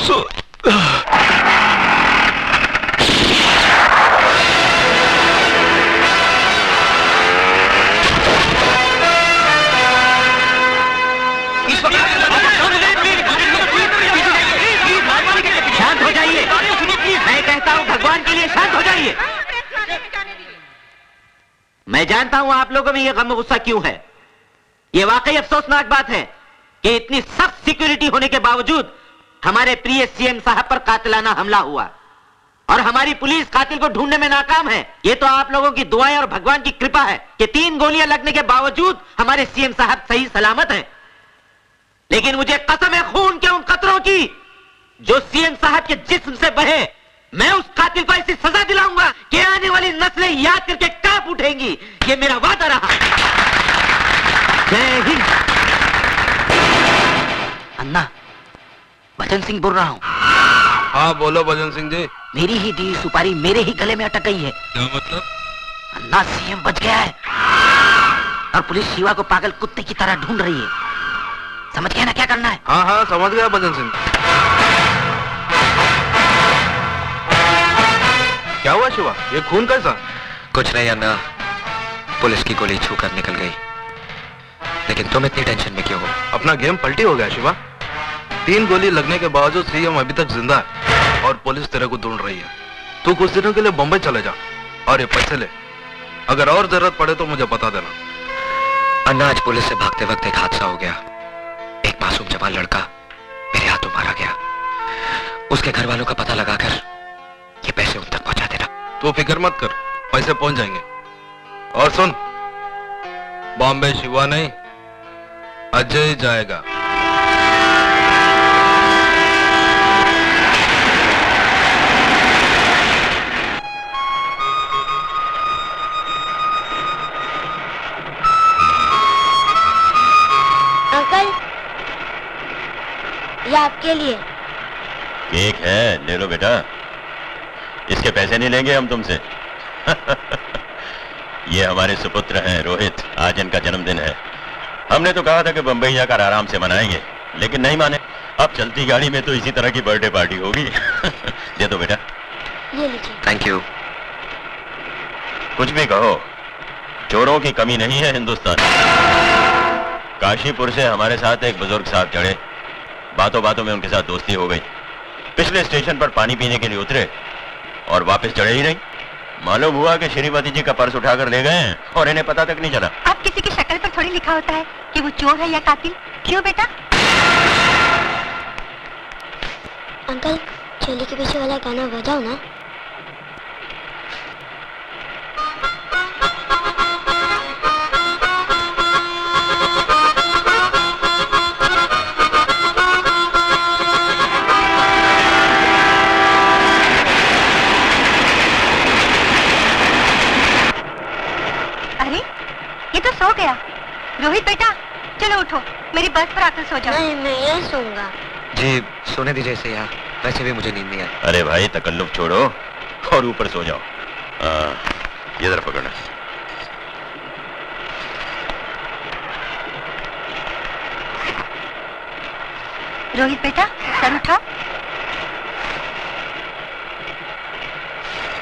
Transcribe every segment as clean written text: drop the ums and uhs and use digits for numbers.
शांत हो जाइए, मैं कहता हूँ भगवान के लिए शांत हो जाइए। मैं जानता हूँ आप लोगों में ये गम गुस्सा क्यों है। ये वाकई अफसोसनाक बात है कि इतनी सख्त सिक्योरिटी होने के बावजूद हमारे प्रिय सीएम साहब पर कातिलाना हमला हुआ और हमारी पुलिस कातिल को ढूंढने में नाकाम है। ये तो आप लोगों की दुआएं और भगवान की कृपा है कि 3 गोलियां लगने के बावजूद हमारे सीएम साहब सही सलामत हैं। लेकिन मुझे कसम है खून के उन कतरों की जो सीएम साहब के जिस्म से बहे, मैं उस कातिल को ऐसी सजा दिलाऊंगा कि आने वाली नस्लें याद करके कांप उठेंगी। ये मेरा वादा रहा। जय हिंद। अन्ना, भजन सिंह बोल रहा हूँ। हाँ बोलो भजन सिंह जी। मेरी ही दी सुपारी मेरे ही गले में अटक गई है। क्या मतलब? अन्ना, सीएम बच गया है और पुलिस शिवा को पागल कुत्ते की तरह ढूंढ रही है। समझ गया ना क्या करना है? हाँ हाँ समझ गया भजन सिंह। क्या हुआ शिवा, ये खून कैसा? कुछ नहीं अन्ना, पुलिस की गोली छूकर निकल गई। लेकिन तुम इतनी टेंशन में क्यों हो? अपना गेम पलटी हो गया शिवा। 3 गोली लगने के बावजूद सीएम अभी तक जिंदा है और पुलिस तेरे को ढूंढ रही है। तू कुछ दिनों के लिए बम्बई चले जा और ये पैसे ले। अगर और जरूरत पड़े तो मुझे बता देना। अन्ना, आज पुलिस से भागते वक्त एक हादसा हो गया। एक मासूम जवान लड़का मेरे हाथों मारा गया। उसके घर वालों का पता लगाकर ये पैसे उन तक पहुंचा देना। तू फिक्र मत कर, पैसे पहुंच जाएंगे। और सुन, बॉम्बे शिवा नहीं, अजय जाएगा। अंकल, ये आपके लिए केक है, ले लो बेटा। इसके पैसे नहीं लेंगे हम तुमसे। ये हमारे सुपुत्र हैं रोहित, आज इनका जन्मदिन है। हमने तो कहा था कि बंबई जाकर आराम से मनाएंगे, लेकिन नहीं माने। अब चलती गाड़ी में तो इसी तरह की बर्थडे पार्टी होगी। दे दो बेटा। ये लीजिए। Thank you. कुछ भी कहो, चोरों की कमी नहीं है हिंदुस्तान। काशीपुर से हमारे साथ एक बुजुर्ग साहब चढ़े, बातों बातों में उनके साथ दोस्ती हो गई। पिछले स्टेशन पर पानी पीने के लिए उतरे और वापस चढ़े ही नहीं। मालूम हुआ कि श्रीमती जी का पर्स उठाकर ले गए और इन्हें पता तक नहीं चला। अब किसी की शक्ल पर थोड़ी लिखा होता है कि वो चोर है या कातिल। क्यों बेटा? अंकल, चोली के पीछे वाला गाना बजाओ ना। सो गया। रोहित बेटा, चलो उठो, मेरी बस पर आकर सो जाओ। नहीं, मैं यहीं सोऊंगा। जी सोने दीजिए इसे यहाँ, वैसे भी मुझे नींद नहीं आई। अरे भाई, तकल्लुफ छोड़ो और ऊपर सो जाओ। ये जरा पकड़ना। रोहित बेटा, सर उठाओ।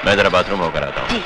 मैं जरा बाथरूम होकर आता हूँ। जी।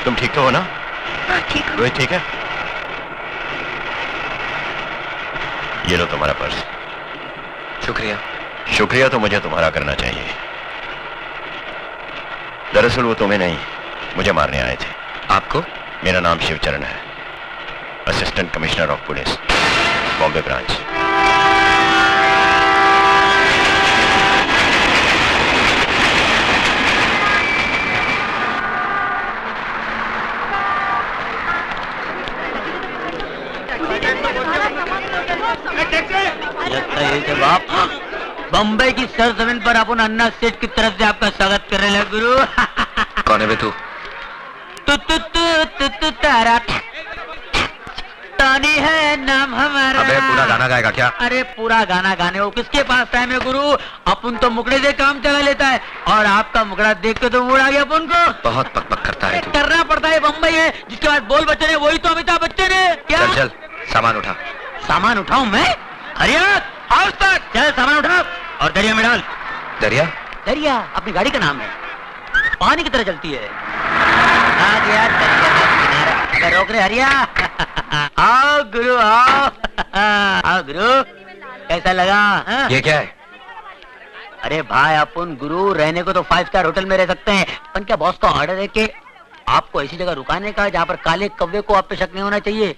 तुम ठीक तो हो ना? हाँ ठीक हूँ। रोहित ठीक है? ये लो तुम्हारा पर्स। शुक्रिया। शुक्रिया तो मुझे तुम्हारा करना चाहिए। दरअसल वो तुम्हें नहीं, मुझे मारने आए थे। आपको? मेरा नाम शिवचरण है, assistant commissioner of police, Bombay branch. लगता है कि बाप बम्बई की सरजमीन पर अपन अन्ना सेठ की तरफ से आपका स्वागत कर रहे हैं गुरु। कौन है बे तू? तारा तानी है नाम हमारा। अबे पूरा गाना गाएगा क्या? अरे पूरा गाना गाने वो किसके पास टाइम है गुरु? अपन तो मुकड़े से काम चला लेता है और आपका मुकड़ा देख के तो मूड आ गया अपन को। बहुत बकबक करता है तू। करना पड़ता है, बम्बई है जिसके बाद बोल बच्चन है वही तो अमिताभ बच्चन है। क्या चल चल सामान उठा। सामान उठाऊं मैं? हरिया आओ तक चल सामान उठाओ और दरिया में डाल। दरिया? दरिया अपनी गाड़ी का नाम है, पानी की तरह चलती है। आ गया दरिया का किनारा। अगर रोक रहे हरिया आओ गुरु आओ। आओ गुरु, कैसा लगा? हाँ? ये क्या है? अरे भाई अपन गुरु रहने को तो 5 स्टार होटल में रह सकते हैं, पर क्या बॉस का ऑर्डर है कि आपको ऐसी जगह रुकाने का जहाँ पर काले कौवे को आप पे शक नहीं होना चाहिए।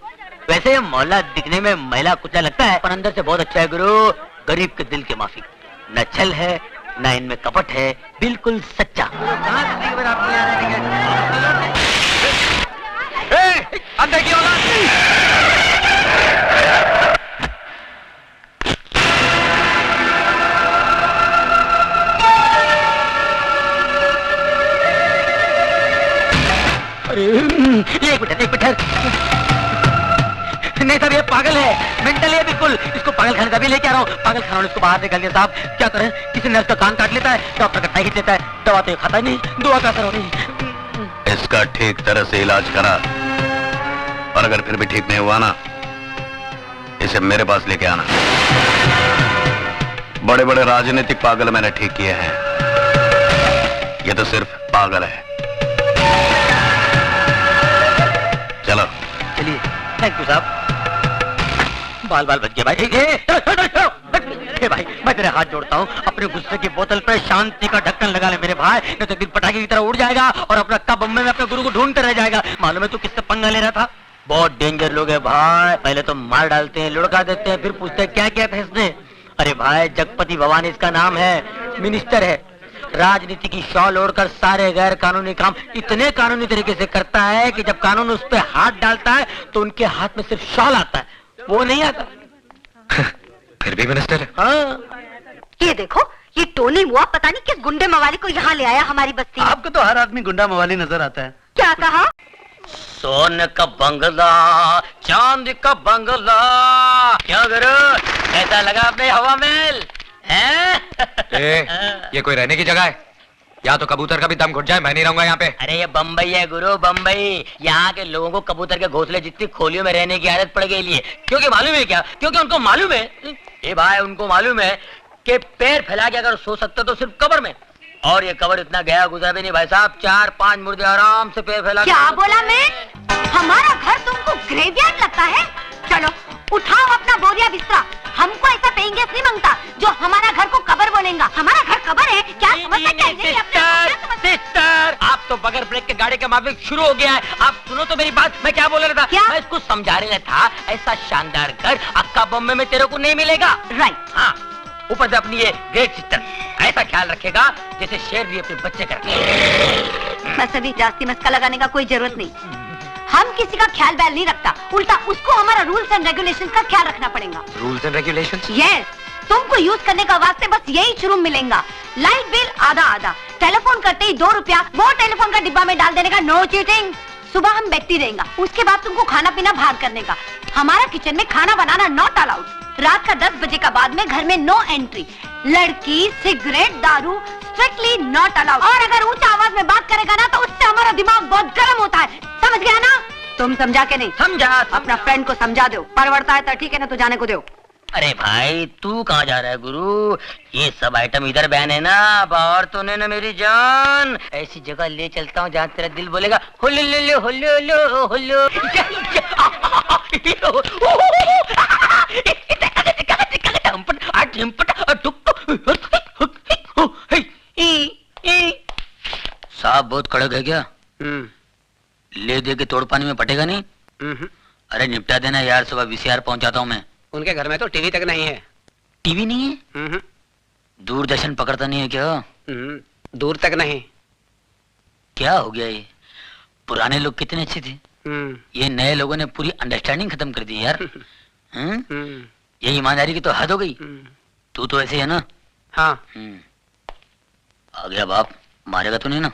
वैसे मोहल्ला दिखने में महिला कुचला लगता है पर अंदर से बहुत अच्छा है गुरु। गरीब के दिल के माफिक, न छल है न इनमें कपट है, बिल्कुल सच्चा। अंदर की औलाद! अरे एक मिनट नहीं साहब, ये पागल है, मेंटल है बिल्कुल। इसको पागल खाने तभी लेके आ रहा हूँ। पागल खाना इसको बाहर निकाल दिया साहब। क्या करें, किसी नर्स का कान काट लेता है, डॉक्टर का टाई खींच लेता है, दवा तो खाता नहीं, दुआ का असर हो नहीं। इसका ठीक तरह से इलाज करा और अगर फिर भी ठीक नहीं हुआ ना, इसे मेरे पास लेके आना। बड़े बड़े राजनीतिक पागल मैंने ठीक किए हैं, ये तो सिर्फ पागल है। चलो चलिए, थैंक यू साहब। बाल बाल बच गए भाई। ए भाई, मैं तेरे हाथ जोड़ता हूँ, अपने गुस्से की बोतल पे शांति का ढक्कन लगा ले मेरे भाई, नहीं तो दिल पटाखे की तरह उड़ जाएगा और अपना कब बम्बे में अपने गुरु को ढूंढते रह जाएगा। मालूम है तू किससे पंगा ले रहा था? बहुत डेंजर लोग है भाई, पहले तो मार डालते हैं, लुढ़का देते हैं, फिर पूछते हैं क्या किया था इसने। अरे भाई, जगपति भवानी इसका नाम है, मिनिस्टर है, राजनीति की शॉल ओढ़कर सारे गैर कानूनी काम इतने कानूनी तरीके से करता है कि जब कानून उस पर हाथ डालता है तो उनके हाथ में सिर्फ शॉल आता है, वो नहीं आता। फिर भी मिनिस्टर है। हाँ। ये देखो, ये टोनी मुआ पता नहीं किस गुंडे मवाली को यहाँ ले आया हमारी बस्ती में। आपको तो हर आदमी गुंडा मवाली नजर आता है। क्या कहा? सोने का बंगला, चांदी का बंगला, क्या करो, कैसा लगा अपने हवा महल? ये कोई रहने की जगह है? या तो कबूतर का भी दम घुट जाए, मैं नहीं रहूंगा यहाँ पे। अरे ये बम्बई है गुरु, बम्बई। यहाँ के लोगों को कबूतर के घोंसले जितनी खोलियों में रहने की आदत पड़ गई है। क्योंकि मालूम है क्या? क्योंकि उनको मालूम है, ये भाई उनको मालूम है कि पैर फैला के अगर सो सकते तो सिर्फ कब्र में, और ये कब्र इतना गया गुजरा भी नहीं भाई साहब। 4-5 मुर्दे आराम से पैर फैला। क्या बोला मैं? हमारा घर तुमको ग्रेवयार्ड लगता है? चलो उठाओ अपना बोरिया बिस्तरा, हमको ऐसा पेइंग गेस्ट नहीं मांगता जो हमारा घर को कब्र बोलेगा। हमारा घर कब्र है क्या? समझता क्या है? नहीं, अपने सिस्टर, आप तो बगैर ब्रेक के गाड़ी का माफिक शुरू हो गया है। आप सुनो तो मेरी बात, मैं क्या बोल रहा था? क्या? मैं इसको समझा रहा था, ऐसा शानदार घर अक्का बॉम्बे में तेरे को नहीं मिलेगा। राइट। हाँ, ऊपर से अपनी ये ग्रेट सिस्टर ऐसा ख्याल रखेगा जैसे शेर भी अपने बच्चे का रखे। बस अभी जास्ती मस्का लगाने का कोई जरूरत नहीं। हम किसी का ख्याल बैल नहीं रखता, उल्टा उसको हमारा रूल्स एंड रेगुलेशंस का ख्याल रखना पड़ेगा। Rules and regulations? यस, तुमको यूज करने का वास्ते बस यही शुरू मिलेगा। लाइट बिल आधा आधा, टेलीफोन करते ही 2 रुपया वो टेलीफोन का डिब्बा में डाल देने का, नो चीटिंग। सुबह हम बैठती रहेगा, उसके बाद तुमको खाना पीना बाहर करने का। हमारा किचन में खाना बनाना नॉट अलाउड। रात का 10 बजे का बाद में घर में नो एंट्री। लड़की, सिगरेट, दारू स्ट्रिक्टली नॉट अलाउड। और अगर ऊंचा आवाज में बात करेगा ना तो उससे हमारा दिमाग बहुत गर्म होता है, समझ गया ना? तुम समझा के नहीं? समझा। अपना फ्रेंड को समझा दो, परवड़ता है तो ठीक है ना, तो जाने को दो। अरे भाई तू कहाँ जा रहा है गुरु? ये सब आइटम इधर बैन है ना, बाहर तो नहीं ना मेरी जान। ऐसी जगह ले चलता हूँ जहाँ तेरा दिल बोलेगा हुल्लुल्लु हुल्लुल्लु हुल्लु। बहुत कड़क है क्या? ले दे के तोड़ पानी में पटेगा नहीं? अरे निपटा देना यार, सुबह वीसीआर पहुंचाता हूँ मैं। उनके घर में तो टीवी तक नहीं है। टीवी नहीं है? दूरदर्शन पकड़ता नहीं है क्या? दूर तक नहीं। क्या हो गया ये? पुराने लोग कितने अच्छे थे, ये नए लोगों ने पूरी अंडरस्टैंडिंग खत्म कर दी यार। ये ईमानदारी की तो हद हो गई। तू तो ऐसे है ना? हाँ। आ गया बाप, मारेगा तो नहीं ना?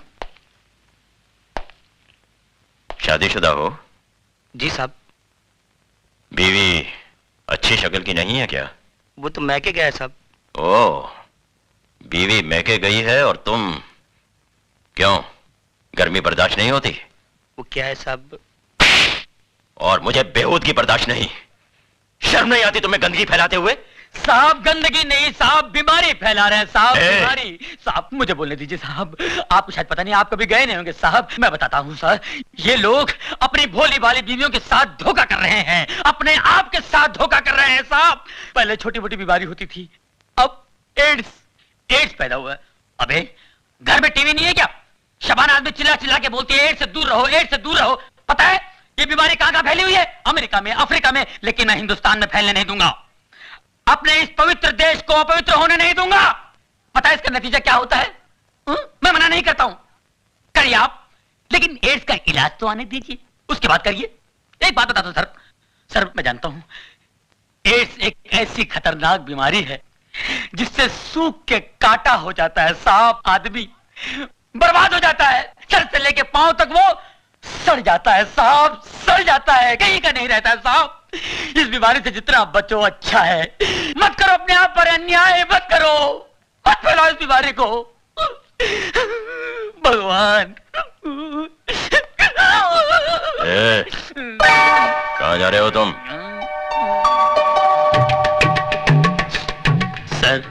शादीशुदा हो? जी साहब। बीवी अच्छी शक्ल की नहीं है क्या? वो तो मैके गया है साहब। ओह, बीवी मैके गई है और तुम क्यों, गर्मी बर्दाश्त नहीं होती? वो क्या है साहब? और मुझे बेहूदगी बर्दाश्त नहीं। शर्म नहीं आती तुम्हें गंदगी फैलाते हुए? साहब गंदगी नहीं साहब, बीमारी फैला रहे हैं साहब, ए! बीमारी। साहब मुझे बोलने दीजिए साहब, आपको शायद पता नहीं, आप कभी गए नहीं होंगे साहब। मैं बताता हूँ सर, ये लोग अपनी भोली भाली बीवियों के साथ धोखा कर रहे हैं, अपने आप के साथ धोखा कर रहे हैं साहब। पहले छोटी मोटी बीमारी होती थी, अब एड्स पैदा हुआ है। अबे घर में टीवी नहीं है क्या? शबाना आदमी चिल्ला चिल्ला के बोलती है एड्स से दूर रहो, एड्स से दूर रहो। पता है ये बीमारी कहाँ कहाँ फैली हुई है? अमेरिका में, अफ्रीका में, लेकिन मैं हिंदुस्तान में फैलने नहीं दूंगा। अपने इस पवित्र देश को अपवित्र होने नहीं दूंगा। पता है इसका नतीजा क्या होता है? मैं मना नहीं करता हूं, करिए आप, लेकिन एड्स का इलाज तो आने दीजिए, उसके बाद करिए। एक बात बताता हूं सर, मैं जानता हूं एड्स एक ऐसी खतरनाक बीमारी है जिससे सूख के काटा हो जाता है साहब, आदमी बर्बाद हो जाता है, सर से लेके पांव तक वो सड़ जाता है साहब, सड़ जाता है, कहीं का नहीं रहता है साहब। इस बीमारी से जितना बचो अच्छा है। मत करो अपने आप पर अन्याय, मत करो, मत फैलाओ इस बीमारी को। भगवान। कहाँ जा रहे हो तुम? सर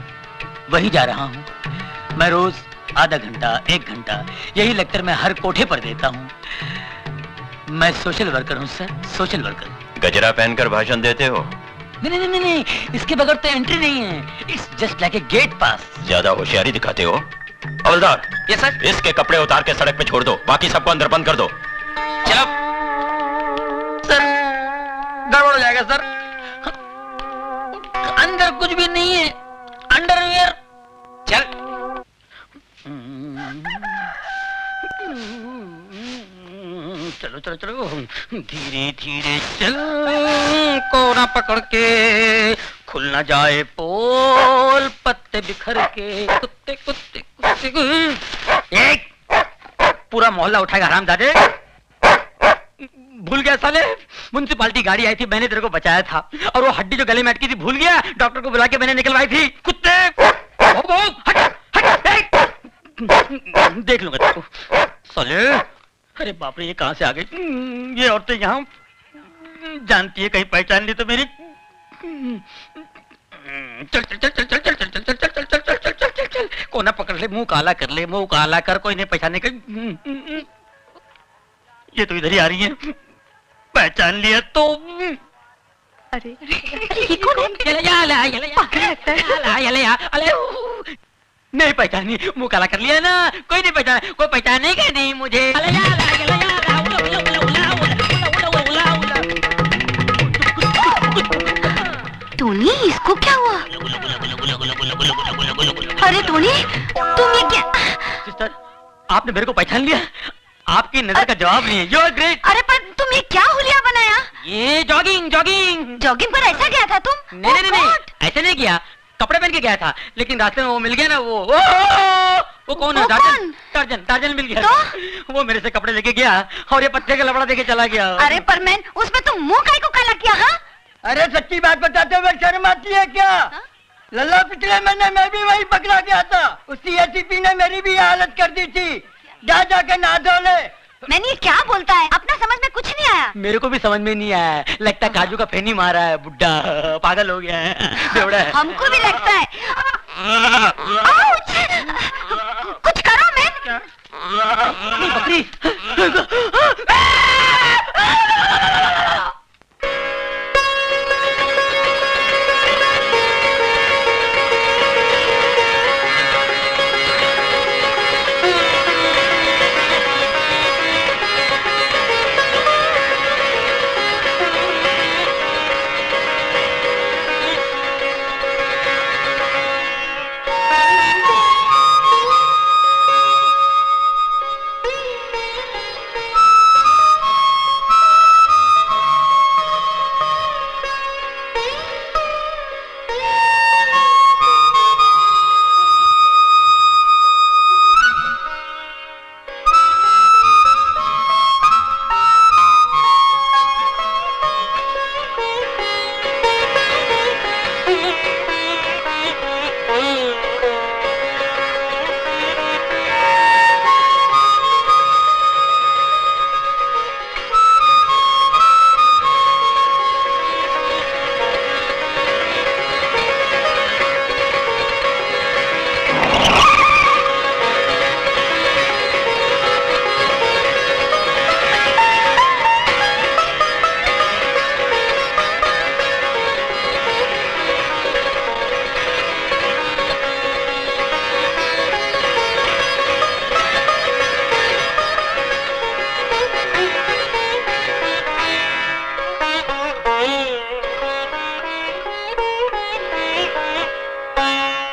वही जा रहा हूँ, मैं रोज आधा घंटा 1 घंटा यही लेक्चर मैं हर कोठे पर देता हूँ। मैं सोशल वर्कर हूँ सर, सोशल वर्कर। गजरा पहनकर भाषण देते हो? नहीं, इसके बगैर तो एंट्री नहीं है। It's just like a gate pass. ज्यादा होशियारी दिखाते हो। हवलदार, ये सर, इसके कपड़े उतार के सड़क पे छोड़ दो, बाकी सबको अंदर बंद कर दो। चलो सर, गड़बड़ हो जाएगा सर, अंदर कुछ भी नहीं है, अंडरवियर। चल चलो चलो चलो, धीरे धीरे चल, कोना पकड़ के, खुल ना जाए पोल, पत्ते बिखर के, कुत्ते कुत्ते कुत्ते। एक पूरा मोहल्ला उठाएगा हरामजादे। भूल गया साले, म्युनिसिपालिटी गाड़ी आई थी, मैंने तेरे को बचाया था, और वो हड्डी जो गले में अटकी थी भूल गया, डॉक्टर को बुला के मैंने निकलवाई थी। कुत्ते हट हट, देख लूंगा तेरे को साले। अरे बाप रे, ये कहां से आ गई? ये औरतें यहाँ जानती है, कहीं पहचान ली तो मेरी। चल चल चल चल चल चल चल चल चल चल चल चल चल चल चल चल, कोना पकड़ ले, मुंह काला कर ले, मुंह काला कर, कोई नहीं पहचाने का। ये तो इधर ही आ रही है, पहचान लिया तो। अरे ये कौन है? नहीं पहचानी, मुंह काला कर लिया ना, कोई नहीं पहचाना, कोई पहचानेगा नहीं मुझे। टोनी, इसको क्या हुआ? अरे टोनी, तुम ये क्या? सिस्टर, आपने मेरे को पहचान लिया? आपकी नजर का जवाब नहीं है। You are great. अरे पर तुम ये क्या हुलिया बनाया? ये जॉगिंग जॉगिंग जॉगिंग पर ऐसा गया था तुम? नहीं, ऐसे नहीं किया, कपड़े पहन के गया था, लेकिन रास्ते में वो मिल गया ना, वो कौन है? टार्जन मिल गया तो? वो मेरे से कपड़े लेके गया और ये पत्ते का लफड़ा देके चला गया। अरे पर मैन, उसमें तुम मुंह काहे को काला किया? हाँ, अरे सच्ची बात बताते हुए शर्म आती है क्या? लल्ला पिछले महीने मैं भी वही पकड़ा गया था, उसी एसीपी ने मेरी भी हालत कर दी थी। जा जाके नहा धो ले। मैंने ये क्या बोलता है? अपना समझ में कुछ नहीं आया। मेरे को भी समझ में नहीं आया, लगता है काजू का फेनी मारा है, बुड्ढा पागल हो गया है, बेवड़ा है। हमको भी लगता है। आउच! कुछ करो मैन। बकरी।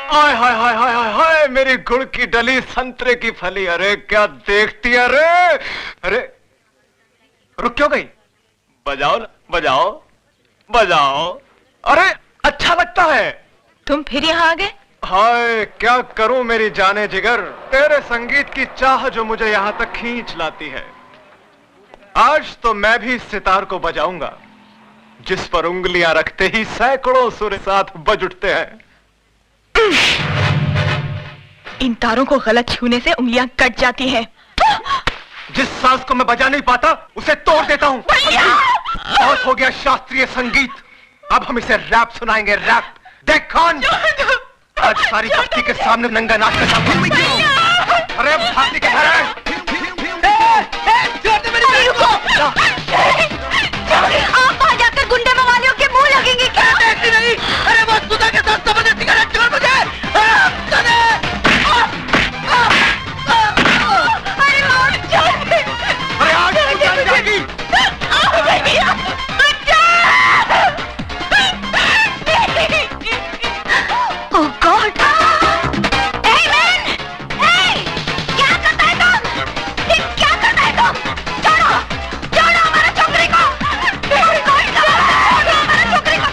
हाय हाय हाय हाय हाय हाय, मेरी गुड़ की डली, संतरे की फली, अरे क्या देखती है, अरे अरे रुक क्यों गई? बजाओ ना, बजाओ बजाओ, अरे अच्छा लगता है। तुम फिर यहाँ आ गए? हाय क्या करूं मेरी जाने जिगर, तेरे संगीत की चाह जो मुझे यहां तक खींच लाती है। आज तो मैं भी इस सितार को बजाऊंगा जिस पर उंगलियां रखते ही सैकड़ों सुर साथ बज उठते हैं। इन तारों को गलत छूने से उंगलियां कट जाती हैं। जिस सांस को मैं बजा नहीं पाता उसे तोड़ देता हूं। बहुत हो गया शास्त्रीय संगीत, अब हम इसे रैप सुनाएंगे, रैप। देख कौन आज सारी बस्ती के सामने नंगा नाच का सामने। अरे भाती के घर आप वहां जाकर गुंडे मवालियों के मुंह लगेंगे क्या? नहीं, अरे वो सुधा के साथ जबरदस्ती कर छोड़ मुझे। अरे आज तू जान जाएगी। Oh God! Hey man! Hey! क्या करता है तुम? ये क्या करता है तुम? छोड़ो! छोड़ो हमारे छोकरी को! छोड़ो हमारे छोकरी को!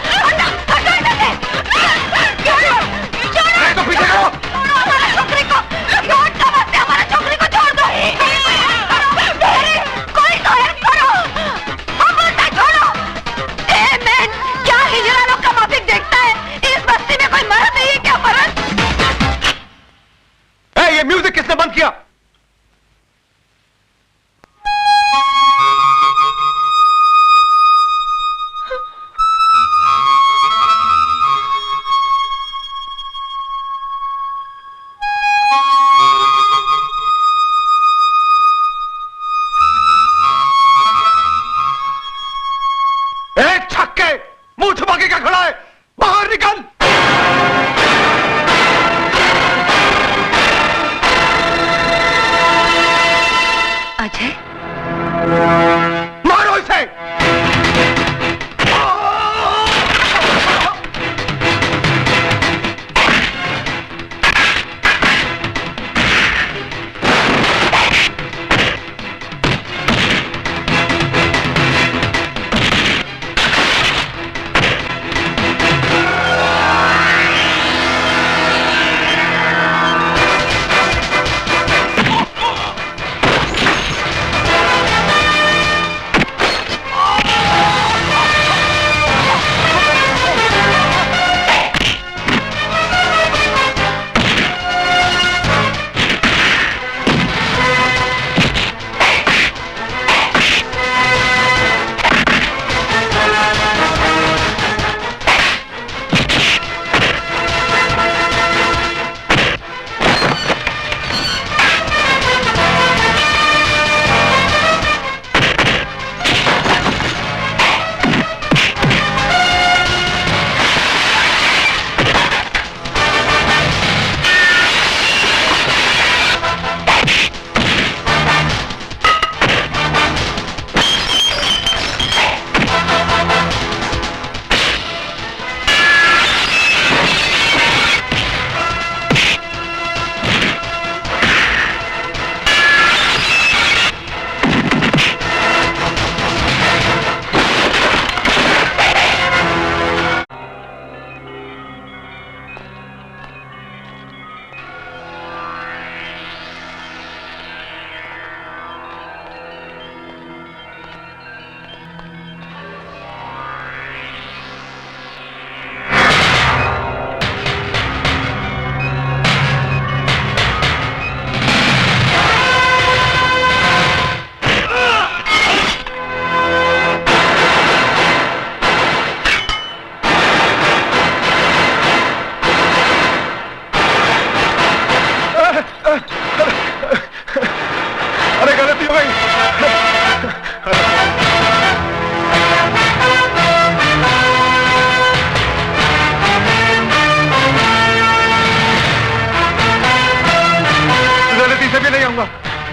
छूऊंगा,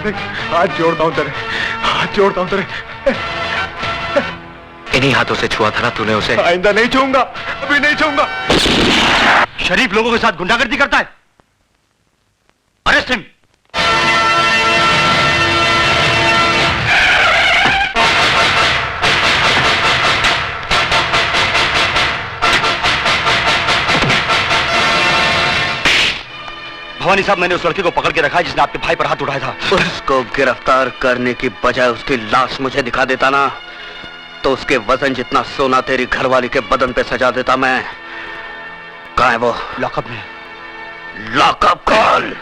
नहीं, हाथ जोड़ता हूँ तेरे, हाथ जोड़ता हूँ तेरे। इन्हीं हाथों से छुआ था ना तूने उसे? आइंदा नहीं छूऊंगा, अभी नहीं छूऊंगा। शरीफ लोगों के साथ गुंडागर्दी करता है, अरेस्ट हिम। भवानी साहब, मैंने उस लड़के को पकड़ के रखा है जिसने आपके भाई पर हाथ उठाया था। उसको गिरफ्तार करने की बजाय उसकी लाश मुझे दिखा देता ना, तो उसके वजन जितना सोना तेरी घरवाली के बदन पे सजा देता मैं। कहाँ है वो? लॉकअप में। Lockup call.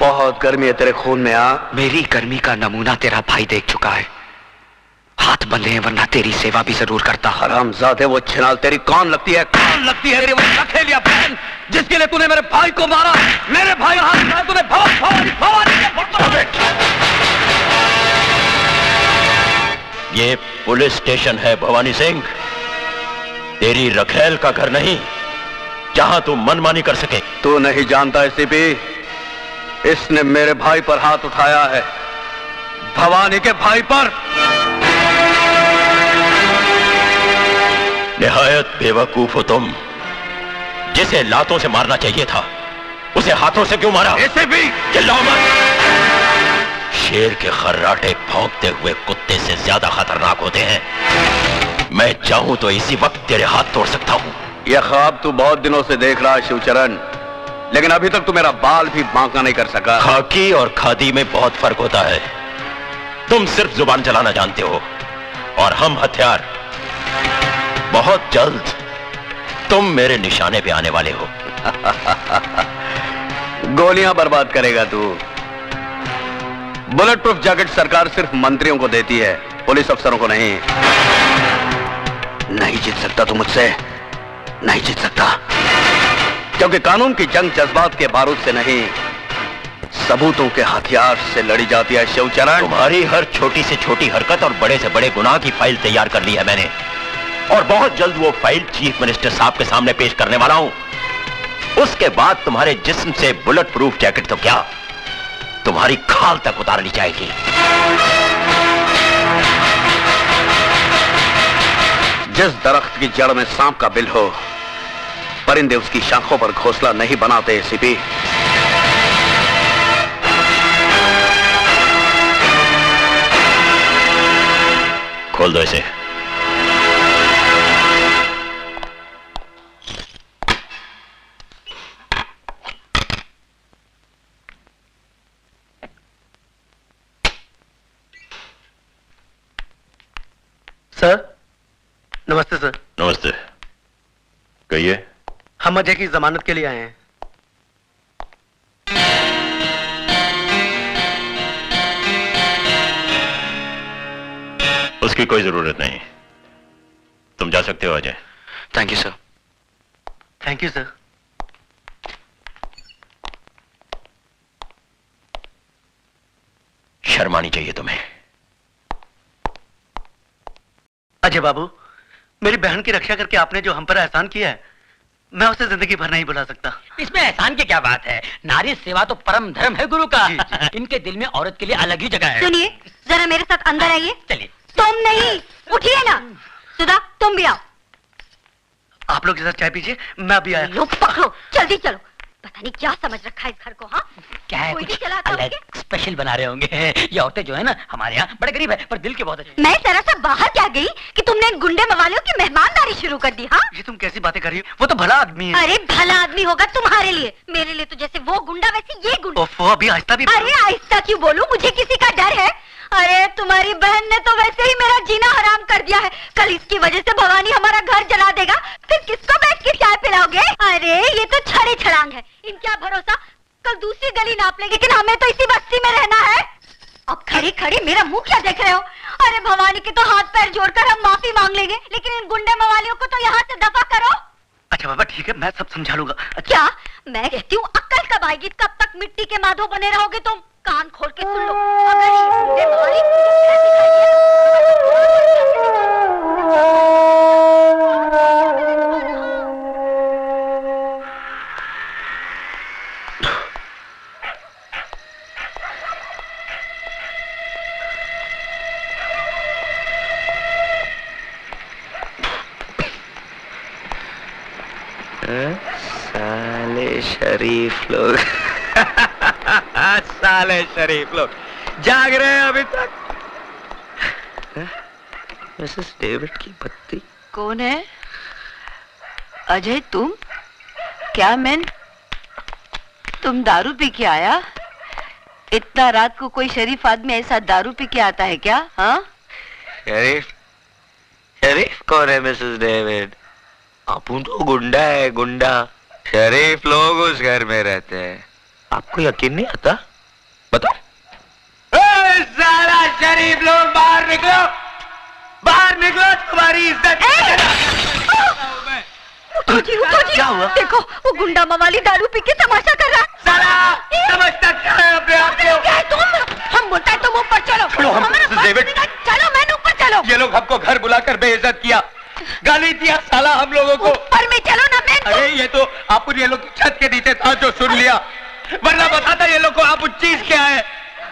बहुत गर्मी है तेरे खून में। मेरी गर्मी का नमूना तेरा भाई देख चुका है। हाथ बंधे हैं वरना तेरी सेवा भी जरूर करता। हरामजादे, वो छिनाल तेरी कौन लगती है? कौन लगती है तेरी वो लखेलिया बहन जिसके लिए तूने मेरे भाई को मारा? मेरे भाई का हाथ उठाया तूने। भवानी ये पुलिस स्टेशन है भवानी सिंह, तेरी रखेल का घर नहीं जहां तू मनमानी कर सके। तू नहीं जानता एसीपी, इसने मेरे भाई पर हाथ उठाया है, भवानी के भाई पर। निहायत बेवकूफ हो तुम। जिसे लातों से मारना चाहिए था उसे हाथों से क्यों मारा? ऐसे भी चिल्लाओ मत। शेर के खर्राटे भौंकते हुए कुत्ते से ज्यादा खतरनाक होते हैं। मैं चाहूं तो इसी वक्त तेरे हाथ तोड़ सकता हूं। यह ख्वाब तू बहुत दिनों से देख रहा है शिवचरण, लेकिन अभी तक तू मेरा बाल भी बांका नहीं कर सका। खाकी और खादी में बहुत फर्क होता है। तुम सिर्फ जुबान चलाना जानते हो और हम हथियार। बहुत जल्द तुम मेरे निशाने पे आने वाले हो। गोलियां बर्बाद करेगा तू। बुलेट प्रूफ जैकेट सरकार सिर्फ मंत्रियों को देती है, पुलिस अफसरों को नहीं। नहीं जीत सकता तू मुझसे, नहीं जीत सकता, क्योंकि कानून की जंग जज्बात के बारूद से नहीं, सबूतों के हथियार से लड़ी जाती है शिवचरण। तुम्हारी हर छोटी से छोटी हरकत और बड़े से बड़े गुनाह की फाइल तैयार कर ली है मैंने, और बहुत जल्द वो फाइल चीफ मिनिस्टर साहब के सामने पेश करने वाला हूं। उसके बाद तुम्हारे जिस्म से बुलेट प्रूफ जैकेट तो क्या, तुम्हारी खाल तक उतार ली जाएगी। जिस दरख्त की जड़ में सांप का बिल हो, परिंदे उसकी शाखों पर घोंसला नहीं बनाते एसीपी। खोल दो इसे। सर, नमस्ते सर। नमस्ते, कहिए। हम अजय की जमानत के लिए आए हैं। उसकी कोई जरूरत नहीं, तुम जा सकते हो Ajay. Thank you sir. Thank you sir. शर्म आनी चाहिए तुम्हें। अजय बाबू, मेरी बहन की रक्षा करके आपने जो हम पर एहसान किया है, मैं उसे जिंदगी भर नहीं भुला सकता। इसमें एहसान की क्या बात है? नारी सेवा तो परम धर्म है गुरु का। जी, जी। इनके दिल में औरत के लिए अलग ही जगह है। सुनिए, जरा मेरे साथ अंदर आइए। चलिए। तुम नहीं, उठिए ना। सुधा, तुम भी आओ। आप लोग के साथ चाय पीजिए, मैं अभी आया। लो पकड़ो, जल्दी चलो। पता नहीं क्या समझ रखा है इस घर को। हाँ, क्या है, कोई भी कुछ चलाता अलग होंगे। स्पेशल बना रहे होंगे। ये औरतें जो है ना हमारे यहाँ बड़े गरीब है, पर दिल के बहुत अच्छे। मैं जरा सा बाहर क्या गई कि तुमने इन गुंडे मवालियों की मेहमानदारी शुरू कर दी। हाँ, ये तुम कैसी बातें कर रही हो? वो तो भला आदमी है। अरे भला आदमी होगा तुम्हारे लिए, मेरे लिए तो जैसे वो गुंडा वैसे ये गुंडा। ओफो, अभी आहिस्ता भी। अरे आहिस्ता क्यों बोलूं, मुझे किसी का डर है? अरे तुम्हारी बहन ने तो वैसे ही मेरा जीना हराम कर दिया है। कल इसकी वजह से भवानी हमारा घर जला देगा, फिर किसको बैठ के चाय पिलाओगे? अरे ये तो छड़ी छड़ांग है, इनका भरोसा। कल दूसरी गली नाप लेगी, लेकिन हमें तो इसी बस्ती में रहना है। अब खड़ी खड़ी मेरा मुंह क्या देख रहे हो? अरे भवानी के तो हाथ पैर जोड़कर हम माफी मांग लेंगे, लेकिन इन गुंडे मवालियों को तो यहाँ से दफा करो। अच्छा बाबा ठीक है, मैं सब समझा लूंगा। अच्छा। क्या मैं कहती हूँ अक्ल कब आएगी? कब तक मिट्टी के माधो बने रहोगे तुम? कान खोल के सुन लो, अगर ये गुंडे मवाली मुझे फिर दिखाई दिए, शरीफ लोग। साले शरीफ लोग जाग रहे हैं अभी तक। मिसेस डेविड की पत्नी कौन है? अजय तुम? क्या मैन, तुम दारू पी के आया? इतना रात को कोई शरीफ आदमी ऐसा दारू पी के आता है क्या? हाँ, शरीफ शरीफ कौन है मिसेस डेविड? अपुन तो गुंडा है, गुंडा। शरीफ लोग उस घर में रहते हैं। आपको यकीन नहीं आता? बताओ। सारा शरीफ लोग बाहर निकलो, बाहर निकलो, तुम्हारी इज्जत। उठो जी, क्या हुआ? देखो वो गुंडा मवाली दारू पी के तमाशा कर रहा। साला समझता क्या है अपने आप को? क्या है तुम? हम बोलता है तुम ऊपर चलो। छोड़ो हमको, हमारा मिसेस बात डेविड। सुनिएगा, चलो मैंने ऊपर चलो। ये लोग हमको घर बुलाकर बेइज्जत किया, गाली दिया साला हम लोगों को। ऊपर में चलो ना मैन। अरे ये तो आप ये लोग छत के नीचे था जो सुन लिया, वरना बताता ये लोग को आप चीज क्या है।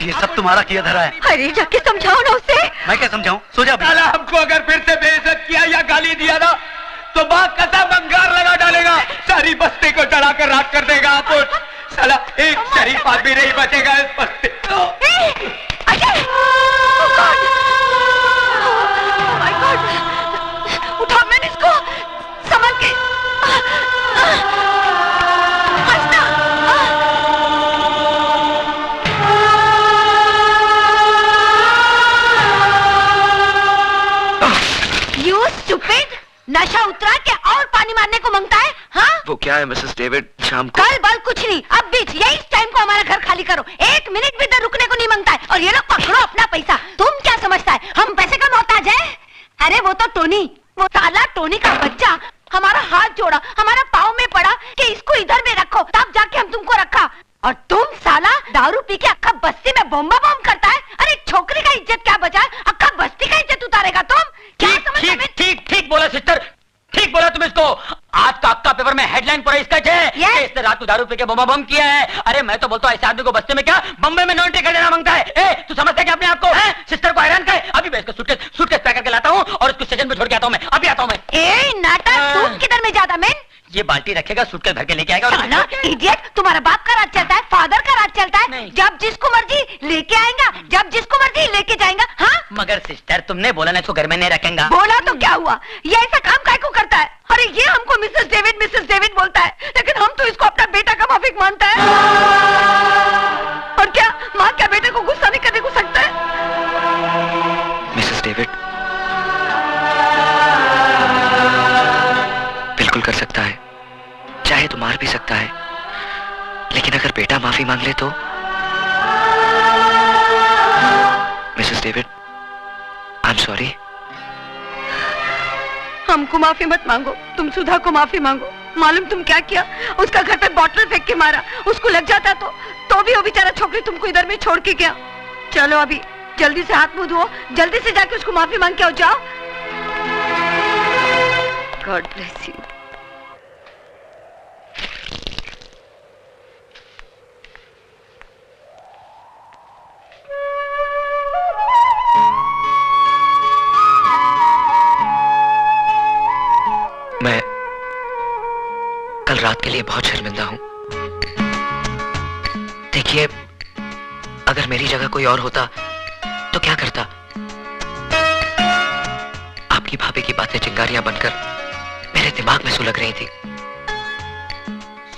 ये सब तुम्हारा किया धरा है। अरे जाके समझाओ ना उसे। मैं क्या समझाऊं? सो जा। साला हमको अगर फिर से बेइज्जत किया या गाली दिया ना तो बाघ कसम अंगार लगा डालेगा, सारी बस्ती को जला कर राख कर देगा। आप साला एक शरीफ आदमी नहीं बचेगा इस बस्ती। Ajay! Oh God! Oh my God! उठाओ मैंने इसको, संभल के। हंसना। You stupid! नशा उतरा के और पानी मारने को मांगता है? हाँ? वो क्या है मिसेस डेविड, शाम को कल बल कुछ नहीं, अब बीच यही टाइम को हमारा घर खाली करो। 1 मिनट भी इधर रुकने को नहीं मांगता है। और ये लोग पकड़ो अपना पैसा। तुम क्या समझता है हम पैसे का मोहताज है? अरे वो तो टोनी, वो साला टोनी का बच्चा हमारा हाथ जोड़ा, हमारा पाँव में पड़ा कि इसको इधर में रखो, तब जाके हम तुमको रखा। और तुम साला दारू पी के अक्का बस्ती में बम्बा बम करता है। अरे छोकरी का इज्जत क्या बचा है? अक्का बस्ती का इज्जत उतारेगा तुम? क्या समझते हो? ठीक ठीक बोला सिस्टर, ठीक बोला तुम इसको। आज का अक्का पेपर में हेडलाइन पर इसका है कि इसने रात को दारू पी के बम बम किया है। अरे मैं तो बोलता हूँ ऐसे आदमी को बस्ती में क्या बम्बे में नॉन्ट्री कर देना मांगता है। ए तू समझता है क्या अपने आप को? सिस्टर को हैरान करे। अभी मैं इसको सूटकेस पैक करके लाता हूँ और उसको स्टेशन पे छोड़ के आता हूँ। मैं अभी आता हूँ। मैं ए नाटक, तुम किधर में जाता मैन? ये बाल्टी रखेगा, सूटकेस भर के लेके आएगा। साला इडियट, तुम्हारा बाप का राज चलता है, फादर का राज चलता है। जब जिसको मर्जी लेके आएगा, जब जिसको मर्जी लेके जाएगा। हाँ मगर सिस्टर तुमने बोला ना इसको घर में नहीं रखेगा। बोला तो क्या हुआ? ये ऐसा काम काय को करता है? अरे ये हमको मिसेस डेविड बोलता है, लेकिन हम तो इसको अपना बेटा का माफिक मानता है। और क्या माँ क्या बेटे को गुस्सा नहीं करने को सकता है? मिसेस डेविड बिल्कुल कर सकता है, चाहे तो मार भी सकता है, लेकिन अगर बेटा माफी मांग ले तो? Mrs David I am sorry. हमको माफी मत मांगो, तुम सुधा को माफी मांगो। मालूम तुम क्या किया? उसका घर पे बॉटल फेंक के मारा। उसको लग जाता तो भी वो बेचारा छोकरी तुमको इधर में छोड़ के गया। चलो अभी जल्दी से हाथ मुंह धो, जल्दी से जाके उसको माफी मांग के आओ। जाओ। God bless you. मैं कल रात के लिए बहुत शर्मिंदा हूं। देखिए अगर मेरी जगह कोई और होता तो क्या करता? आपकी भाभी की बातें चिंगारियां बनकर मेरे दिमाग में सुलग रही थी।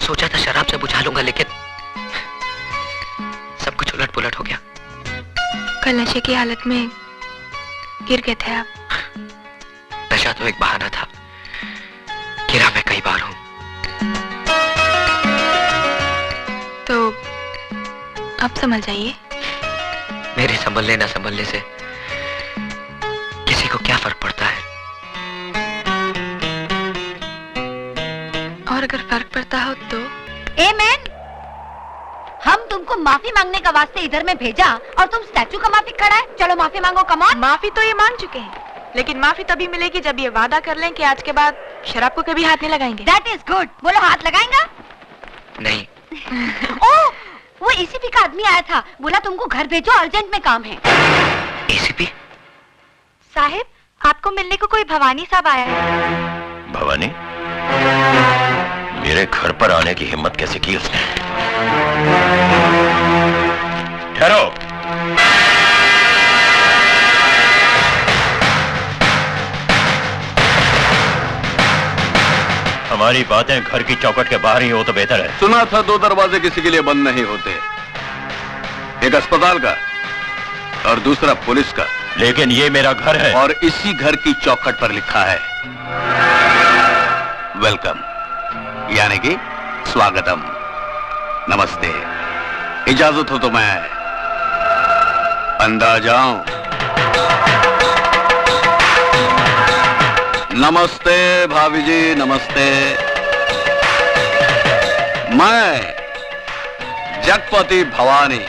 सोचा था शराब से बुझा लूंगा, लेकिन सब कुछ उलट पुलट हो गया। कल नशे की हालत में गिर गए थे आप। नशा तो एक बहाना था, गिरा मैं कई बार हूं। तो अब संभल जाइए। मेरे संभलने ना संभलने से किसी को क्या फर्क पड़ता है? और अगर फर्क पड़ता हो तो? ए मैन, हम तुमको माफी मांगने का वास्ते इधर में भेजा और तुम स्टैचू का माफी खड़ा है। चलो माफी मांगो, कम ऑन। माफी तो ये मांग चुके हैं, लेकिन माफी तभी मिलेगी जब ये वादा कर लें कि आज के बाद शराब को कभी हाथ नहीं लगाएंगे। That is good। बोलो हाथ लगाएंगा? नहीं। ओह, वो एसीपी का आदमी आया था, बोला तुमको घर भेजो, अर्जेंट में काम है। एसीपी साहिब आपको मिलने को कोई भवानी साहब आया है। भवानी? मेरे घर पर आने की हिम्मत कैसे की उसने? ठहरो। हमारी बातें घर की चौखट के बाहर ही हो तो बेहतर है। सुना था 2 दरवाजे किसी के लिए बंद नहीं होते, एक अस्पताल का और दूसरा पुलिस का। लेकिन ये मेरा घर है और इसी घर की चौखट पर लिखा है वेलकम, यानी कि स्वागतम, नमस्ते। इजाजत हो तो मैं अंदर जाऊं? नमस्ते भाभी जी, नमस्ते। मैं जगपति भवानी।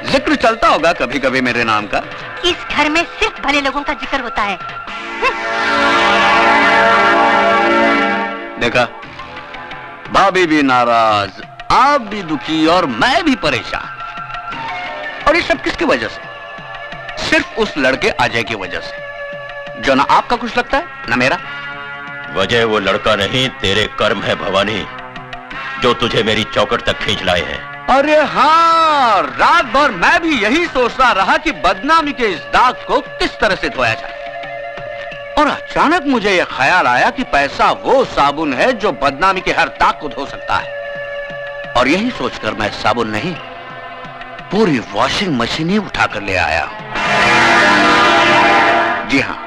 जिक्र चलता होगा कभी कभी मेरे नाम का। इस घर में सिर्फ भले लोगों का जिक्र होता है। देखा, भाभी भी नाराज, आप भी दुखी और मैं भी परेशान। और ये सब किसकी वजह से? सिर्फ उस लड़के अजय की वजह से, जो ना आपका कुछ लगता है ना मेरा। वजह वो लड़का नहीं, तेरे कर्म है भवानी, जो तुझे मेरी चौखट तक खींच लाए हैं। अरे हाँ, रात भर मैं भी यही सोचता रहा कि बदनामी के इस दाग को किस तरह से धोया जाए। और अचानक मुझे यह ख्याल आया कि पैसा वो साबुन है जो बदनामी के हर दाग को धो सकता है। और यही सोचकर मैं साबुन नहीं, पूरी वॉशिंग मशीन ही उठाकर ले आया। जी हाँ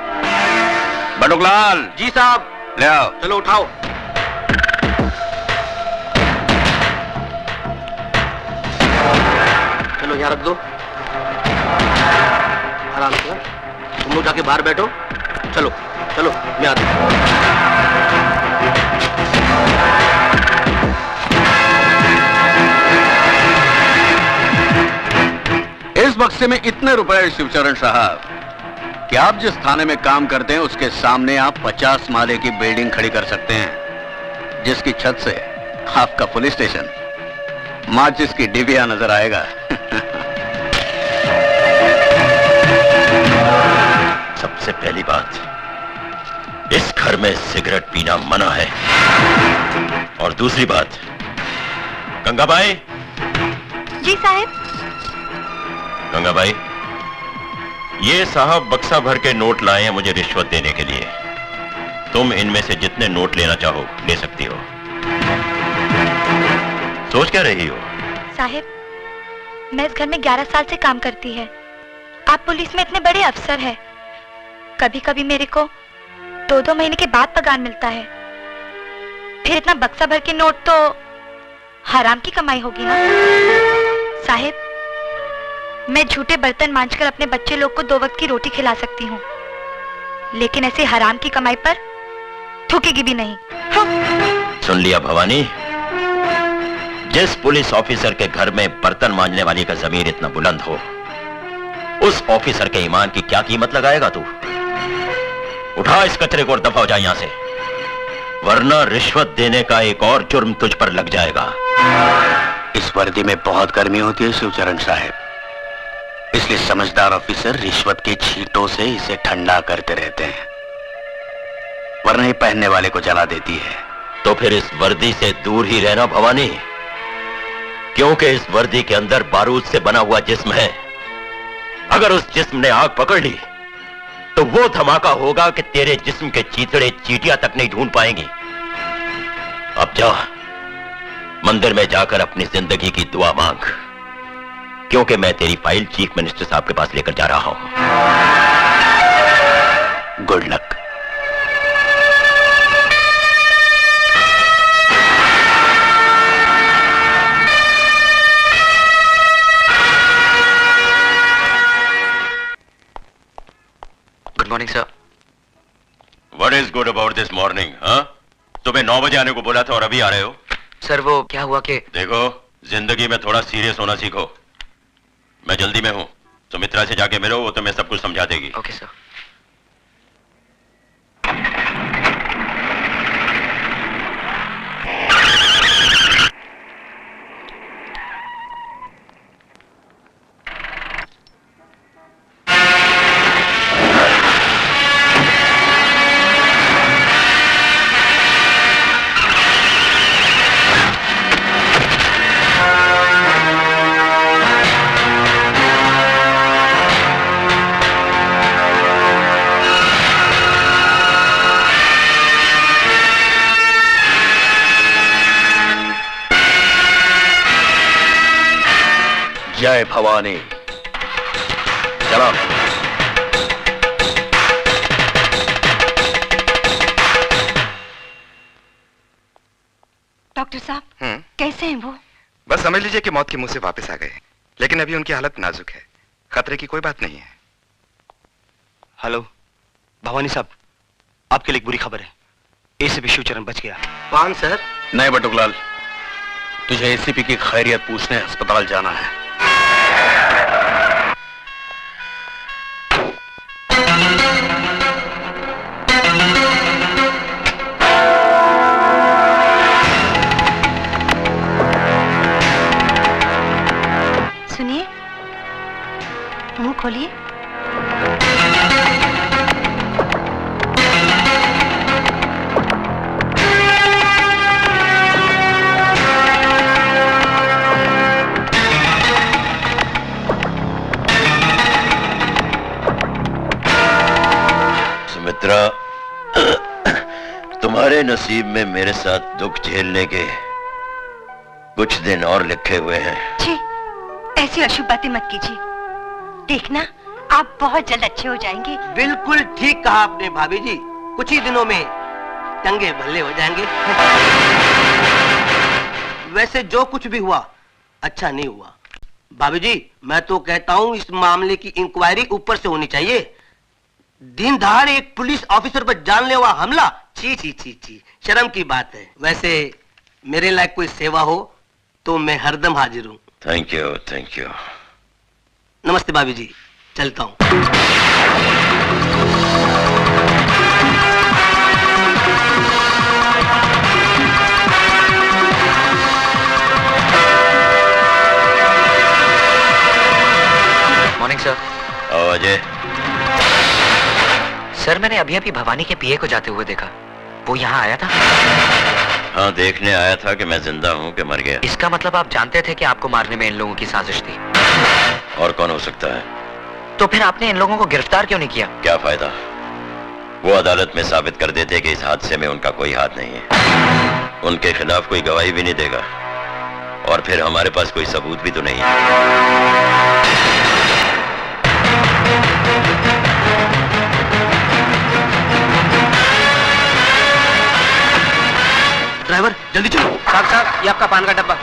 बटुकलाल। जी साहब। ले आओ। चलो उठाओ। चलो यहाँ रख दो, आराम से। तुम लोग जाके बाहर बैठो। चलो चलो, मैं आता हूं। इस बक्से में इतने रुपए शिवचरण साहब कि आप जिस थाने में काम करते हैं उसके सामने आप 50 माले की बिल्डिंग खड़ी कर सकते हैं, जिसकी छत से आपका पुलिस स्टेशन माचिस की डिबिया नजर आएगा। सबसे पहली बात, इस घर में सिगरेट पीना मना है। और दूसरी बात, गंगाबाई। जी साहब। गंगाबाई, ये साहब बक्सा भर के नोट लाए हैं मुझे रिश्वत देने के लिए। तुम इनमें से जितने नोट लेना चाहो ले सकती हो। सोच क्या रही हो? साहब, मैं इस घर में 11 साल से काम करती है। आप पुलिस में इतने बड़े अफसर हैं। कभी कभी मेरे को 2-2 महीने के बाद पगार मिलता है। फिर इतना बक्सा भर के नोट तो हराम की कमाई होगी ना। साहब, मैं झूठे बर्तन मांजकर अपने बच्चे लोग को 2 वक्त की रोटी खिला सकती हूँ, लेकिन ऐसे हराम की कमाई पर थूकेगी भी नहीं। सुन लिया भवानी, जिस पुलिस ऑफिसर के घर में बर्तन मांजने वाली का जमीर इतना बुलंद हो, उस ऑफिसर के ईमान की क्या कीमत लगाएगा तू? उठा इस कचरे को और दफा हो जा यहां से, वरना रिश्वत देने का एक और जुर्म तुझ पर लग जाएगा। इस वर्दी में बहुत गर्मी होती है शिवचरण साहब, इसलिए समझदार ऑफिसर रिश्वत की छींटों से इसे ठंडा करते रहते हैं, वरना ये पहनने वाले को जला देती है। तो फिर इस वर्दी से दूर ही रहना भवानी, क्योंकि इस वर्दी के अंदर बारूद से बना हुआ जिस्म है। अगर उस जिस्म ने आग पकड़ ली तो वो धमाका होगा कि तेरे जिस्म के चीथड़े चींटियां तक नहीं ढूंढ पाएंगी। अब जा, मंदिर में जाकर अपनी जिंदगी की दुआ मांग, क्योंकि मैं तेरी फाइल चीफ मिनिस्टर साहब के पास लेकर जा रहा हूं। Good luck. Good morning sir. What is good about this morning? हाँ? तुम्हें 9 बजे आने को बोला था और अभी आ रहे हो? सर वो क्या हुआ कि देखो, जिंदगी में थोड़ा सीरियस होना सीखो। मैं जल्दी में हूं, सुमित्रा से जाके मिलो, वो तुम्हें सब कुछ समझा देगी। Okay sir. जय भवानी। चलो। डॉक्टर साहब कैसे हैं वो? बस समझ लीजिए कि मौत के मुंह से वापस आ गए, लेकिन अभी उनकी हालत नाजुक है, खतरे की कोई बात नहीं है। हेलो भवानी साहब, आपके लिए एक बुरी खबर है। एसीपी शिवचरण बच गया। कौन सर? नहीं बटुकलाल, तुझे एसीपी की खैरियत पूछने अस्पताल जाना है। सुनिए, मुंह खोलिए। सुमित्रा, तुम्हारे नसीब में मेरे साथ दुख झेलने के कुछ दिन और लिखे हुए हैं। छी, ऐसी अशुभ बातें मत कीजिए। देखना, आप बहुत जल्द अच्छे हो जाएंगे। बिल्कुल ठीक कहा आपने भाभी जी, कुछ ही दिनों में चंगे भले हो जाएंगे। वैसे जो कुछ भी हुआ अच्छा नहीं हुआ भाभी जी। मैं तो कहता हूँ इस मामले की इंक्वायरी ऊपर से होनी चाहिए। दिन दहाड़े एक पुलिस ऑफिसर पर जानलेवा हमला, ची ची ची ची, शर्म की बात है। वैसे मेरे लायक कोई सेवा हो तो मैं हरदम हाजिर हूँ। Thank you, thank you. नमस्ते भाभी जी, चलता हूँ। Morning sir. अजय। सर, मैंने अभी अभी भवानी के पीए को जाते हुए देखा। वो यहाँ आया था? हाँ, देखने आया था कि मैं जिंदा हूँ कि मर गया। इसका मतलब आप जानते थे कि आपको मारने में इन लोगों की साजिश थी? और कौन हो सकता है? तो फिर आपने इन लोगों को गिरफ्तार क्यों नहीं किया? क्या फायदा? वो अदालत में साबित कर देते कि इस हादसे में उनका कोई हाथ नहीं है। उनके खिलाफ कोई गवाही भी नहीं देगा, और फिर हमारे पास कोई सबूत भी तो नहीं है। ड्राइवर जल्दी चलो। साहब साहब, ये आपका पान का डब्बा।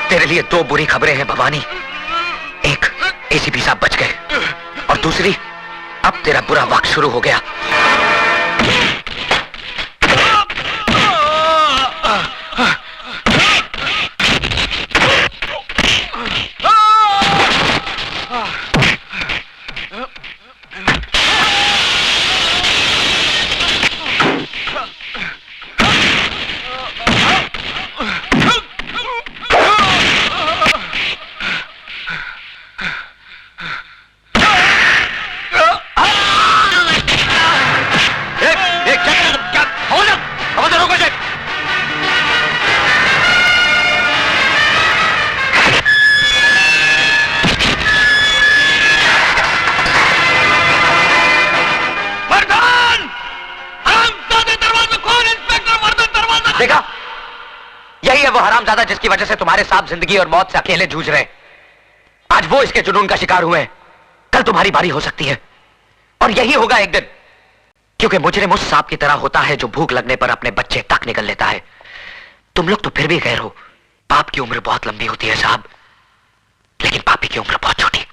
तेरे लिए दो बुरी खबरें हैं भवानी। एक, एसीपी साहब बच गए, और दूसरी, अब तेरा बुरा वक्त शुरू हो गया। देखा, यही है वो हरामजादा जिसकी वजह से तुम्हारे साथ जिंदगी और मौत से अकेले जूझ रहे। आज वो इसके जुनून का शिकार हुए, कल तुम्हारी बारी हो सकती है, और यही होगा एक दिन। क्योंकि मुजरिम उस सांप की तरह होता है जो भूख लगने पर अपने बच्चे तक निकल लेता है। तुम लोग तो फिर भी गैर हो। पाप की उम्र बहुत लंबी होती है साहब, लेकिन पापी की उम्र बहुत छोटी।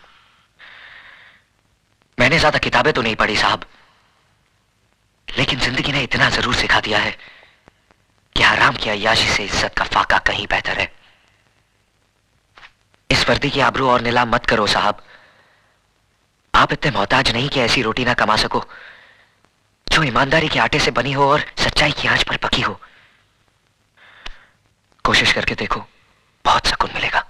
मैंने ज्यादा किताबें तो नहीं पढ़ी साहब, लेकिन जिंदगी ने इतना जरूर सिखा दिया है कि हराम की अय्याशी से इज्जत का फाका कहीं बेहतर है। इस वर्दी की आबरू और नीलाम मत करो साहब। आप इतने मोहताज नहीं कि ऐसी रोटी ना कमा सको जो ईमानदारी के आटे से बनी हो और सच्चाई की आंच पर पकी हो। कोशिश करके देखो, बहुत सुकून मिलेगा।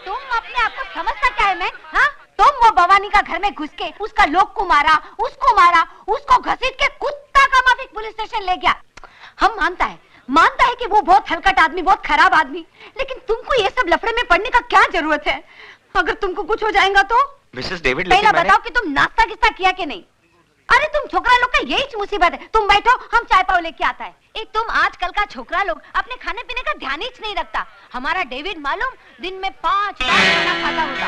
तुम अपने आप को समझता क्या है मैं? हाँ, तुम वो भवानी का घर में घुस के उसका लोग को मारा, उसको घसीट के कुत्ता का माफिक पुलिस स्टेशन ले गया। हम मानता है कि वो बहुत हलकट आदमी, बहुत खराब आदमी, लेकिन तुमको ये सब लफड़े में पड़ने का क्या जरूरत है? अगर तुमको कुछ हो जाएगा तो? मिसेस डेविड, पहला बताओ कि तुम नाश्ता किस्ता किया कि नहीं? अरे तुम छोकरा लोग का यही मुसीबत है। तुम बैठो, हम चाय पाव लेके आता है। एक तुम आजकल का छोकरा लोग अपने खाने पीने का ध्यान ही नहीं रखता। हमारा डेविड मालूम दिन में 5 बार खाना खाता होता,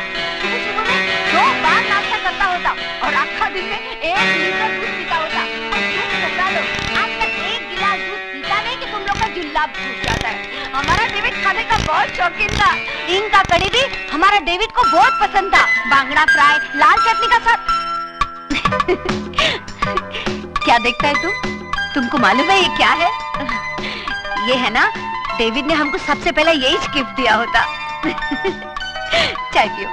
सुबह में 2 बार नाश्ता करता होता और आखा दिन में 1 लीटर दूध पीता होता। और तुम छोकरा लोग आज तक 1 गिलास दूध पीता नहीं कि तुम लोग का जुल्लाब छूट जाता है। हमारा डेविड खाने का बहुत शौकीन था। हींग का कड़ी भी हमारा डेविड को बहुत पसंद था। बांगड़ा फ्राई लाल चटनी का साथ। क्या देखता है तुमको मालूम है ये क्या है? ये है ना, डेविड ने हमको सबसे पहले यही गिफ्ट दिया होता। चाय पियो।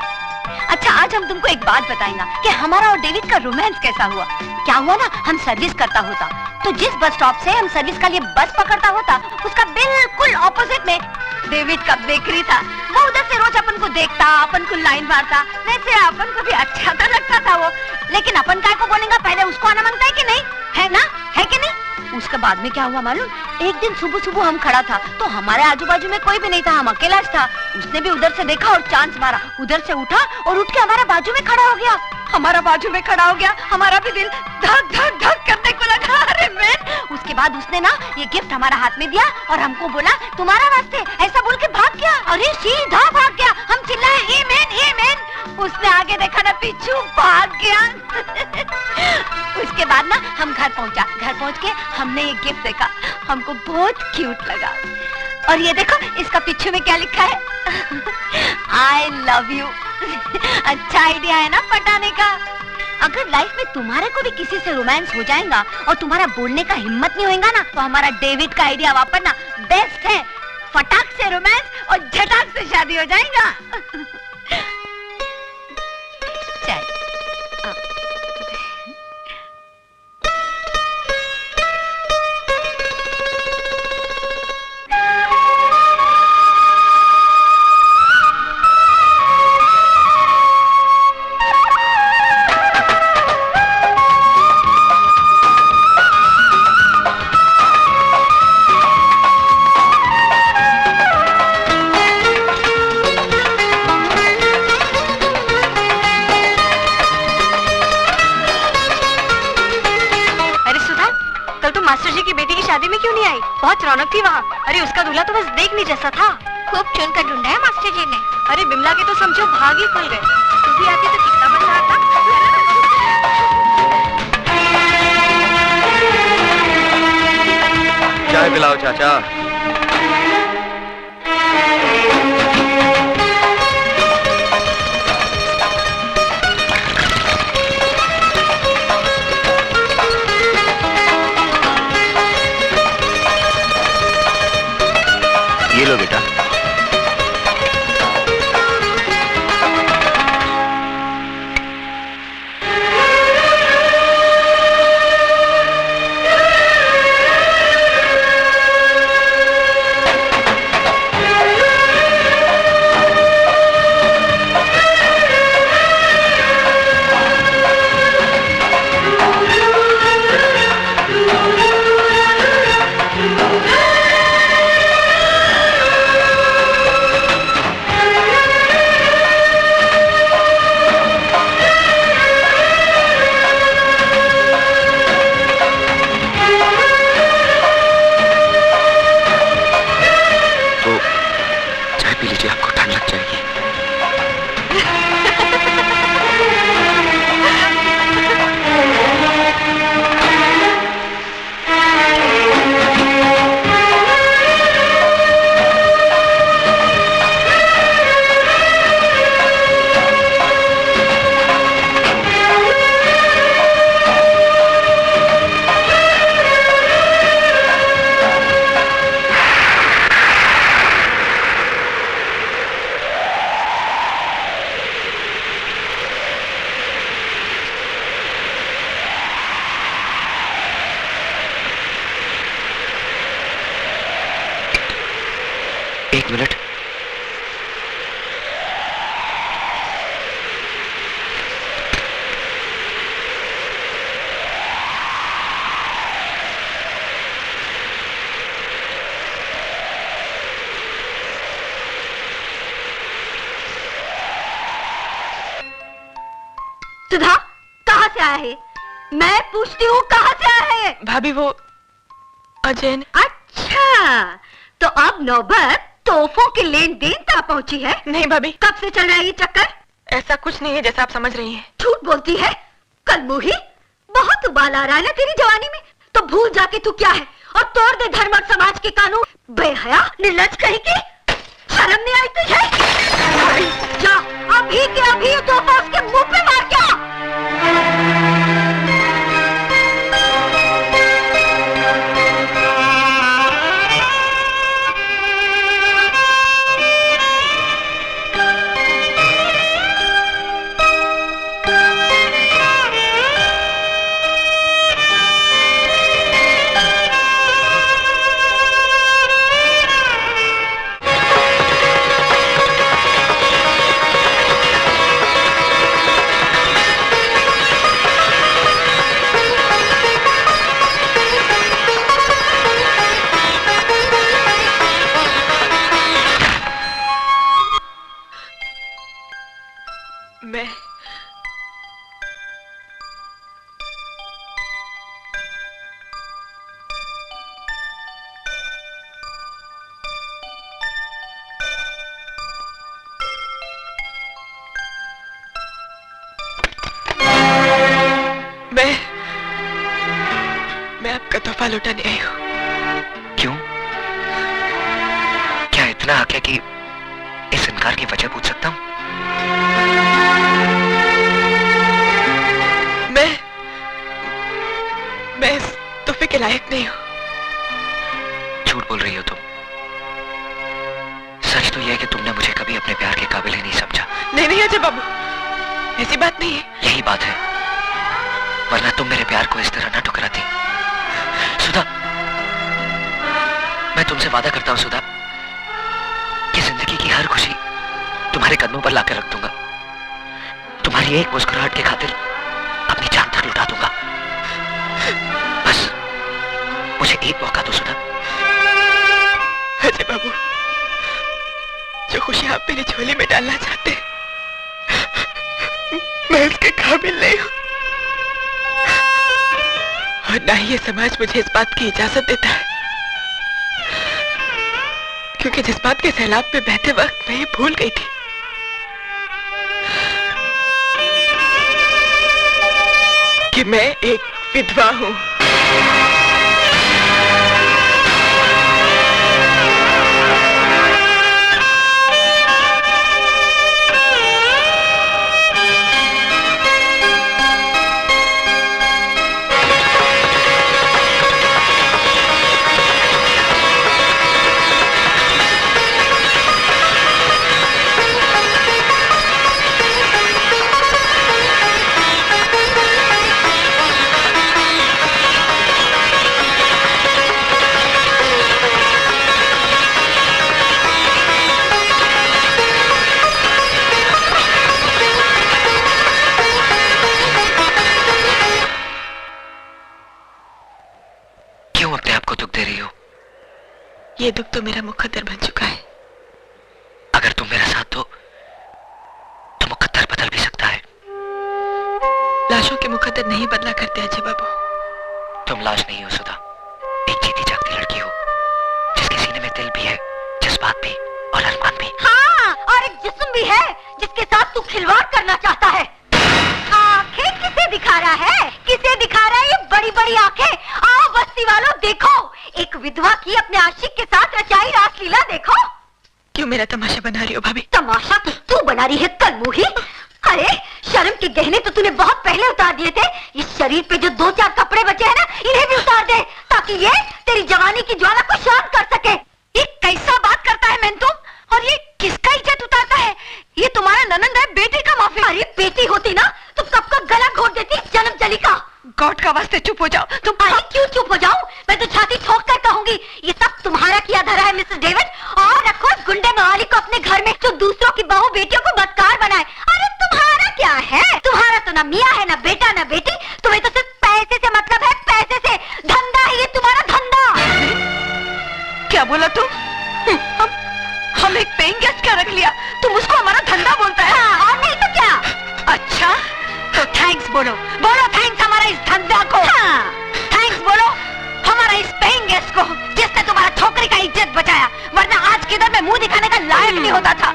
अच्छा, आज हम तुमको एक बात बताएंगे कि हमारा और डेविड का रोमांस कैसा हुआ। क्या हुआ ना, हम सर्विस करता होता तो जिस बस स्टॉप से हम सर्विस का लिए बस पकड़ता होता उसका बिल्कुल ऑपोजिट में डेविड का बेकरी था। वो उधर से रोज अपन को देखता, अपन को लाइन मारता, वैसे अपन को भी अच्छा तो लगता था वो। लेकिन अपन काय को बोलेंगे, पहले उसको आना मांगता है कि नहीं, है ना, है कि नहीं? उसके बाद में क्या हुआ मालूम? एक दिन सुबह हम खड़ा था तो हमारे आजू बाजू में कोई भी नहीं था, हम अकेला था। उसने भी उधर से देखा और चांस मारा, उधर से उठा और उठ के हमारे बाजू में खड़ा हो गया। हमारा भी दिल धक धक धक करने को लगा। अरे मैन, उसके बाद उसने ना ये गिफ्ट हमारा हाथ में दिया और हमको बोला तुम्हारा वास्ते, ऐसा बोल के भाग गया। अरे सीधा भाग गया। हम चिल्लाए आमेन। उसने आगे देखा ना, पीछू भाग गया। उसके बाद ना हम घर पहुंच के हमने ये गिफ्ट देखा, हमको बहुत क्यूट लगा। और ये देखो इसका पीछे में क्या लिखा है, आई लव यू। अच्छा आइडिया है ना पटाने का। अगर लाइफ में तुम्हारे को भी किसी से रोमांस हो जाएगा और तुम्हारा बोलने का हिम्मत नहीं होगा ना, तो हमारा डेविड का आइडिया वापरना बेस्ट है। फटाक से रोमांस और झटाक से शादी हो जाएगा। चाय। बहुत रौनक थी वहाँ। अरे उसका दूल्हा तो बस देखने जैसा था। खूब चुन कर ढूंढा है मास्टर जी ने। अरे बिमला के तो समझो भाग ही खुल गए। तू भी आती तो कितना मजा आता। चाय पिलाओ चाचा। ये लो बेटा। सुधा कहाँ से आया है? मैं पूछती हूँ कहाँ से आया है? भाभी वो अजय ने... अच्छा, तो अब नौबत तोहफों की लेन देन तक पहुँची है? नहीं भाभी। कब से चल रहा है ये चक्कर? ऐसा कुछ नहीं है जैसा आप समझ रही हैं। झूठ बोलती है कल मुही, बहुत उबाल आ रहा है ना तेरी जवानी में, तो भूल जाके तू क्या है और तोड़ दे धर्म और समाज के कानून। बेहया निर्लज कहीं की, शर्म नहीं आई तुझे? जा अभी के अभी तोहफा उसके मुंह पे मार के आ। मैं आपका तोहफा लौटाने आई हूँ। क्यों? क्या इतना हक है कि इस इनकार की वजह पूछ सकता हूँ? मैं इस तोहफे के लायक नहीं हूँ। झूठ बोल रही हो तुम। सच तो यह है कि तुमने मुझे कभी अपने प्यार के काबिल ही नहीं समझा। नहीं नहीं अजय बाबू, ऐसी बात नहीं है। यही बात है, वरना तुम मेरे प्यार को इस तरह ना ठुकराती। सुधा, मैं तुमसे वादा करता हूं सुधा कि जिंदगी की हर खुशी तुम्हारे कदमों पर लाकर रख दूंगा। तुम्हारी एक मुस्कुराहट की खातिर अपनी जान तक लुटा दूंगा। बस मुझे एक मौका दो सुधा। अजय बाबू, जो खुशी आप मेरी झोली में डालना चाहते हैं, मैं उसके काबिल नहीं हूं, और ना ही ये समाज मुझे इस बात की इजाजत देता है, क्योंकि जिस बात के सैलाब में बहते वक्त मैं ये भूल गई थी कि मैं एक विधवा हूं। ये दुख तो मेरा मुकद्दर बन चुका है। अगर तुम मेरा साथ दो तो मुकद्दर बदल भी सकता है। लाशों के मुकद्दर नहीं बदला करते अजय बाबू। तुम लाश नहीं हो सुधा, एक जीती जागती लड़की हो जिसके सीने में दिल भी है, जज्बात भी और अरमान भी। हाँ, और एक जिस्म भी है जिसके साथ तू खिलवाड़ करना चाहता है। आंखें किसे दिखा रहा है? किसे दिखा रहा है ये बड़ी बड़ी आंखें? आओ बस्ती वालों देखो, एक विधवा की अपने आशिक के साथ रचाई रासलीला देखो। क्यों मेरा तमाशा बना रही हो भाभी? तमाशा तो तू बना रही है कलमुही। अरे शर्म के गहने तो तूने बहुत पहले उतार दिए थे। इस शरीर पे जो 2-4 कपड़े बचे हैं ना, इन्हें भी उतार दे ताकि ये तेरी जवानी की ज्वाला को शांत कर सके। ये कैसा बात करता है मैन तुम? और ये किसका इज्जत उतारता है? ये तुम्हारा ननंद है, बेटी का माफी। अरे बेटी होती ना तो सबका गला घोट देती जन्म जली का। गॉड का वास्ते चुप हो जाओ तुम। अरे क्यों चुप हो जाऊं? मैं तो छाती ठोक कर कहूंगी ये सब तुम्हारा किया धरा है मिसेस डेविड। और रखो इस गुंडे मवाली को अपने घर में जो दूसरों की बहू बेटियों को बदकार बनाए। अरे तुम्हारा क्या है? तुम्हारा तो ना मियाँ है, ना बेटा, ना बेटी। तुम्हें तो सिर्फ पैसे से मतलब है, पैसे से। धंधा है ये तुम्हारा, धंधा। क्या बोला तुम? हम एक पेइंग गेस्ट क्या रख लिया, तुम उसको हमारा धंधा बोलता है? और नहीं तो क्या। अच्छा तो थैंक बोलो, बोलो थैंक्स हमारा इस धंधा को। हाँ, थैंक्स बोलो हमारा इस पेइंग गेस्ट को, जिसने तुम्हारा छोकरी का इज्जत बचाया, वरना आज किधर में मुंह दिखाने का लायक नहीं होता था।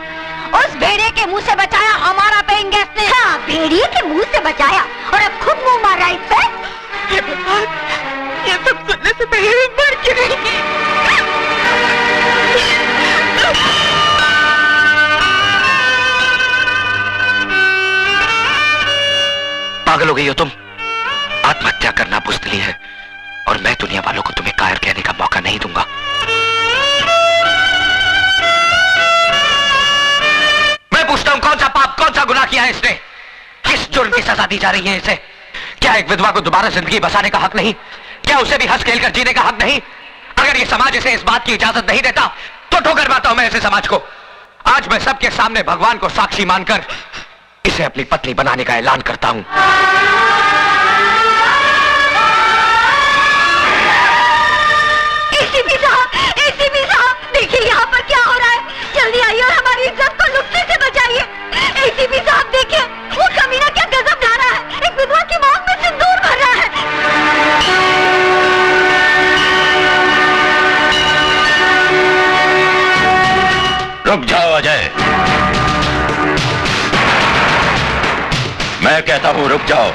उस भेड़िए के मुंह से बचाया हमारा पेइंग गेस्ट ने। हाँ, भेड़िए के मुंह से बचाया और अब खुद मुंह मार रहा है इससे। ये भगवान, ये सब सुनने से पहले मर क्यों नहीं? पागल हो गई हो तुम? आत्महत्या करना बुज़दिली है और मैं दुनिया वालों को तुम्हें कायर कहने का मौका नहीं दूंगा। मैं पूछता हूं, कौन सा पाप, कौन सा गुनाह किया है इसने? किस जुर्म की सजा दी जा रही है इसे? क्या एक विधवा को दोबारा जिंदगी बसाने का हक नहीं? क्या उसे भी हंस खेल कर जीने का हक नहीं? अगर ये समाज इसे इस बात की इजाजत नहीं देता तो ठोकर मारता हूं मैं ऐसे समाज को। आज मैं सबके सामने भगवान को साक्षी मानकर इसे अपनी पत्नी बनाने का ऐलान करता हूं। एसीपी साहब, देखिए यहाँ पर क्या हो रहा है। जल्दी आइए और हमारी इज्जत को लुटने से बचाइए। एसीपी साहब देखिए, वो कमीना क्या गजब ला रहा है। एक विधवा की मांग में सिंदूर भर रहा है। रुक जाओ अजय, मैं कहता हूं रुक जाओ।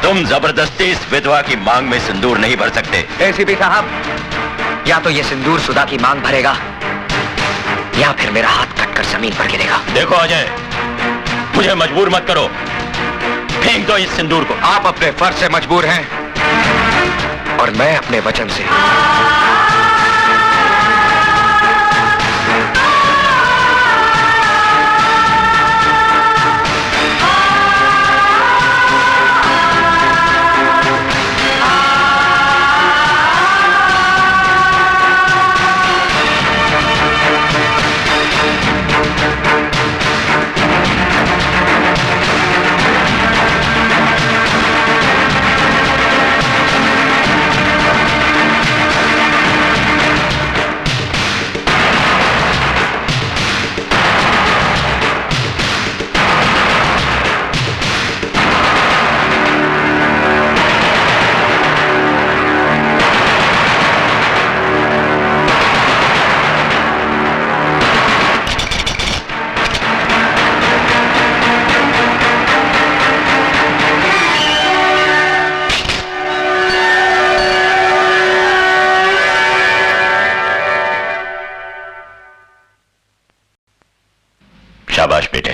तुम जबरदस्ती इस विधवा की मांग में सिंदूर नहीं भर सकते। एसीपी साहब, या तो ये सिंदूर सुधा की मांग भरेगा या फिर मेरा हाथ कटकर जमीन पर गिरेगा। देखो अजय, मुझे मजबूर मत करो, फेंक दो इस सिंदूर को। आप अपने फर्ज से मजबूर हैं और मैं अपने वचन से। शाबाश बेटे,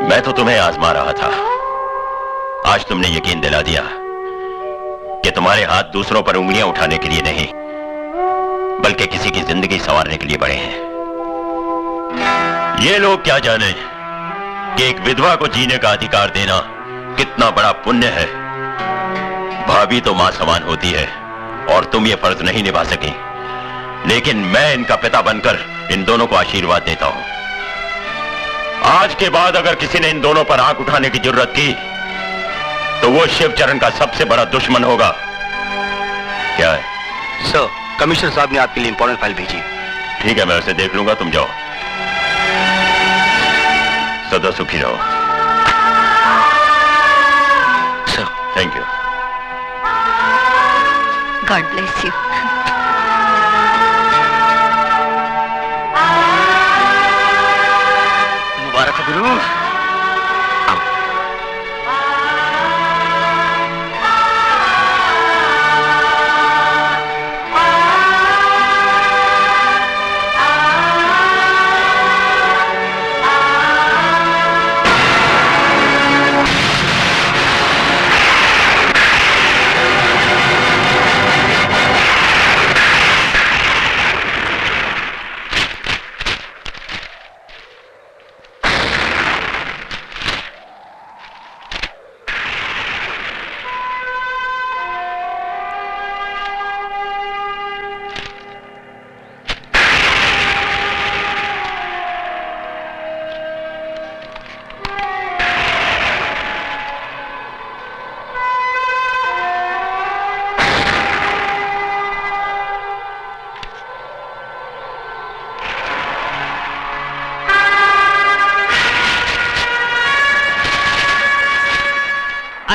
मैं तो तुम्हें आजमा रहा था। आज तुमने यकीन दिला दिया कि तुम्हारे हाथ दूसरों पर उंगलियां उठाने के लिए नहीं, बल्कि किसी की जिंदगी संवारने के लिए बड़े हैं। ये लोग क्या जाने कि एक विधवा को जीने का अधिकार देना कितना बड़ा पुण्य है। भाभी तो मां समान होती है और तुम ये फर्ज नहीं निभा सकी, लेकिन मैं इनका पिता बनकर इन दोनों को आशीर्वाद देता हूं। आज के बाद अगर किसी ने इन दोनों पर आंख उठाने की जरूरत की तो वो शिवचरण का सबसे बड़ा दुश्मन होगा। क्या है? सर, कमिश्नर साहब ने आपके लिए इंपॉर्टेंट फाइल भेजी। ठीक है, मैं उसे देख लूंगा, तुम जाओ। सदा सुखी रहो। Sir, thank you. God bless you. मुबारक हो गुरु।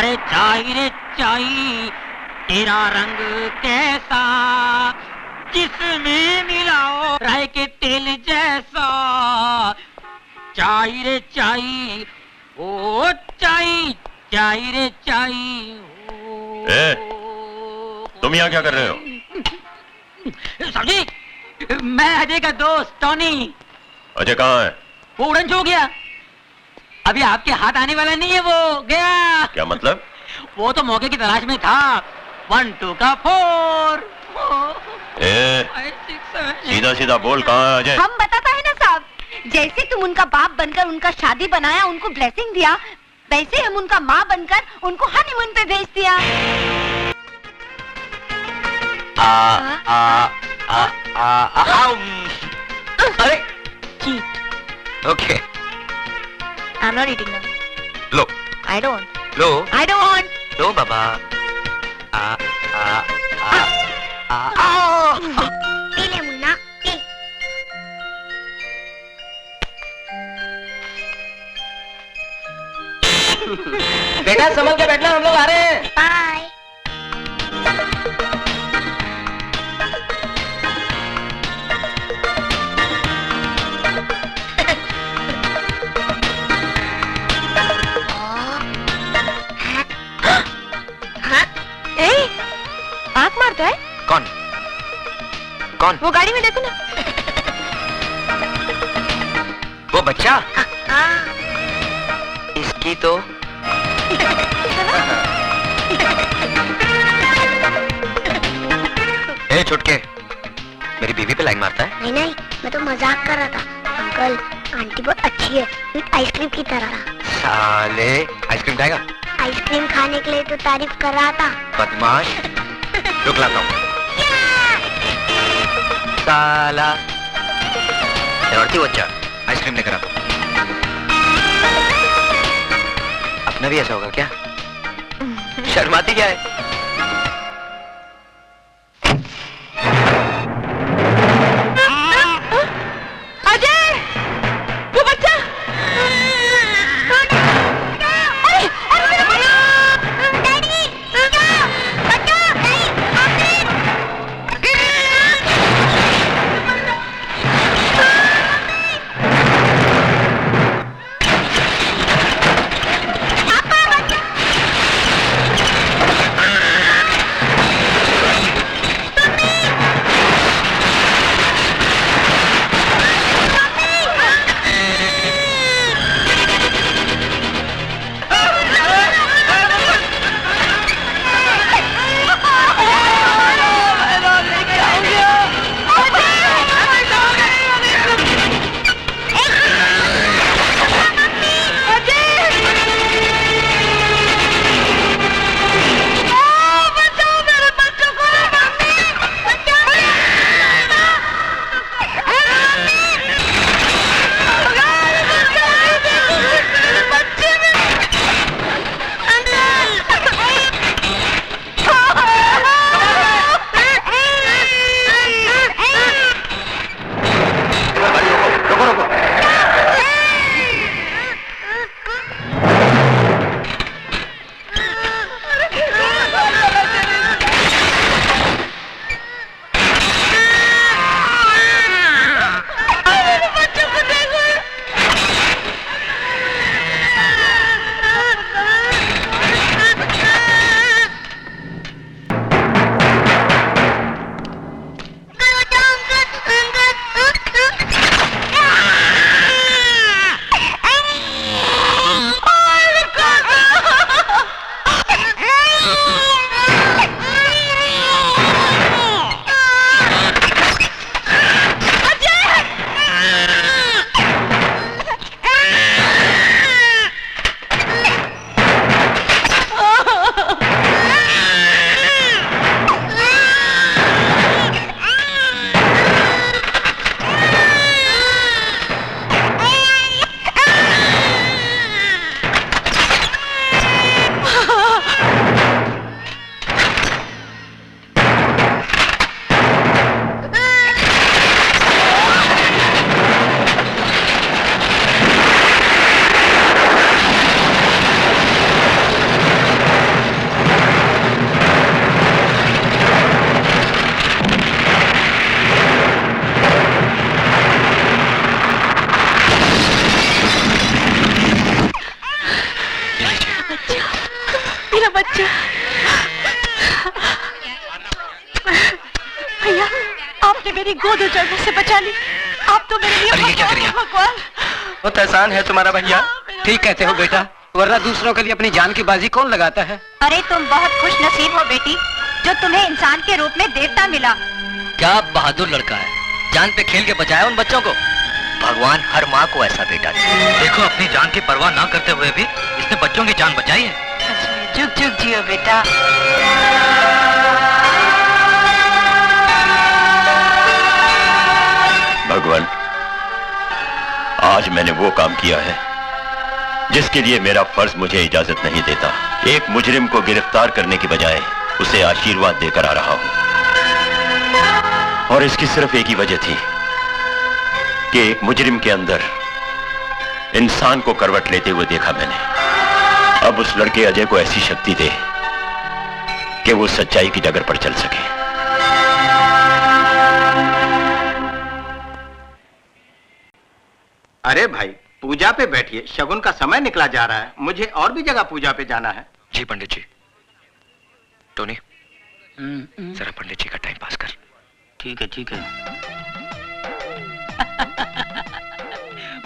अरे चाय रे चाय, तेरा रंग कैसा, जिसमें मिलाओ राय के तेल जैसा। चाय रे चाय, ओ चाय, चाय रे चाय। ए, तुम यहाँ क्या कर रहे हो? समझी, मैं अजय का दोस्त टॉनी। अजय कहाँ है? वो उड़न छू गया, अभी आपके हाथ आने वाला नहीं है, वो गया। क्या मतलब? वो तो मौके की तलाश में था। 1 2 का 4। ए, सीधा सीधा बोल, कहाँ है अजय? हम बताता है ना साहब, जैसे तुम उनका बाप बनकर उनका शादी बनाया, उनको ब्लेसिंग दिया, वैसे हम उनका माँ बनकर उनको हनीमून पे भेज दिया। अरे Cheat. Okay, I'm not eating them. Low I don't. Low I don't want. Low Baba. P ले मुन्ना, पी। बेटा संभल के बैठना, हम लोग आ रहे हैं। बाय। आँख मारता है? कौन कौन? वो गाड़ी में देखो ना। वो बच्चा? इसकी तो ए छुटके, मेरी बीवी पे लाइन मारता है? नहीं नहीं, मैं तो मजाक कर रहा था। अंकल, आंटी बहुत अच्छी है, विथ आइसक्रीम की तरह। साले, आइसक्रीम खाएगा? आइसक्रीम खाने के लिए तो तारीफ कर रहा था। बदमाश, रुक लाता हूँ। साला शरारती बच्चा, आइसक्रीम लेकर आता हूँ। अपना भी ऐसा होगा क्या? शर्माती क्या है? अजय, वो बच्चा। डैडी, बच्चा, भैया, आपने मेरी गोद उजड़ने से बचा ली। आप तो मेरे लिए भगवान हैं, भगवान। बहुत एहसान है तुम्हारा भैया। ठीक कहते हो बेटा, वरना दूसरों के लिए अपनी जान की बाजी कौन लगाता है। अरे तुम बहुत खुश नसीब हो बेटी, जो तुम्हें इंसान के रूप में देवता मिला। क्या बहादुर लड़का है, जान पे खेल के बचाया उन बच्चों को। भगवान हर माँ को ऐसा बेटा दे। देखो, अपनी जान की परवाह ना करते हुए भी इसने बच्चों की जान बचाई है। जुग जुग जियो बेटा। भगवान, आज मैंने वो काम किया है जिसके लिए मेरा फर्ज मुझे इजाजत नहीं देता। एक मुजरिम को गिरफ्तार करने की बजाय उसे आशीर्वाद देकर आ रहा हूं, और इसकी सिर्फ एक ही वजह थी कि एक मुजरिम के अंदर इंसान को करवट लेते हुए देखा मैंने। अब उस लड़के अजय को ऐसी शक्ति दे कि वो सच्चाई की डगर पर चल सके। अरे भाई, पूजा पे बैठिए, शगुन का समय निकला जा रहा है। मुझे और भी जगह पूजा पे जाना है। जी पंडित जी। टोनी, जरा पंडित जी का टाइम पास कर। ठीक है, ठीक है।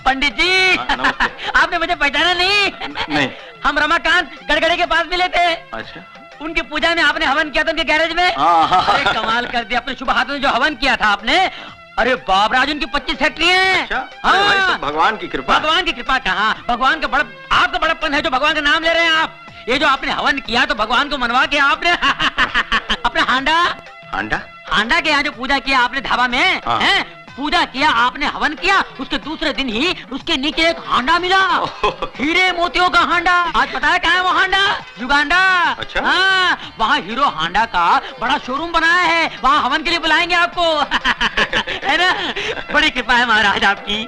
पंडित जी, आपने मुझे पहचाना नहीं? नहीं। हम रमाकांत गड़गड़े के पास मिले थे। अच्छा। उनकी पूजा में आपने हवन किया था उनके गैरेज में। अरे कमाल कर दिया, अपने शुभ हाथों में जो हवन किया था आपने। अरे बाबराज, उनकी 25 फैक्ट्री है। अच्छा? अरे भाई, सब भगवान की कृपा। भगवान की कृपा कहाँ, भगवान का बड़ा, आपका बड़प्पन है जो भगवान का नाम ले रहे हैं आप। ये जो आपने हवन किया तो भगवान को मनवा के आपने अपना हांडा हांडा के यहाँ जो पूजा किया आपने ढाबा में, है पूजा किया आपने, हवन किया, उसके दूसरे दिन ही उसके नीचे एक हांडा मिला, हीरे मोतियों का हांडा। आज पता है कहाँ है वो हांडा? युगांडा। अच्छा? हाँ, वहाँ हीरो हांडा का बड़ा शोरूम बनाया है, वहाँ हवन के लिए बुलाएंगे आपको। है ना? बड़ी कृपा है महाराज आपकी।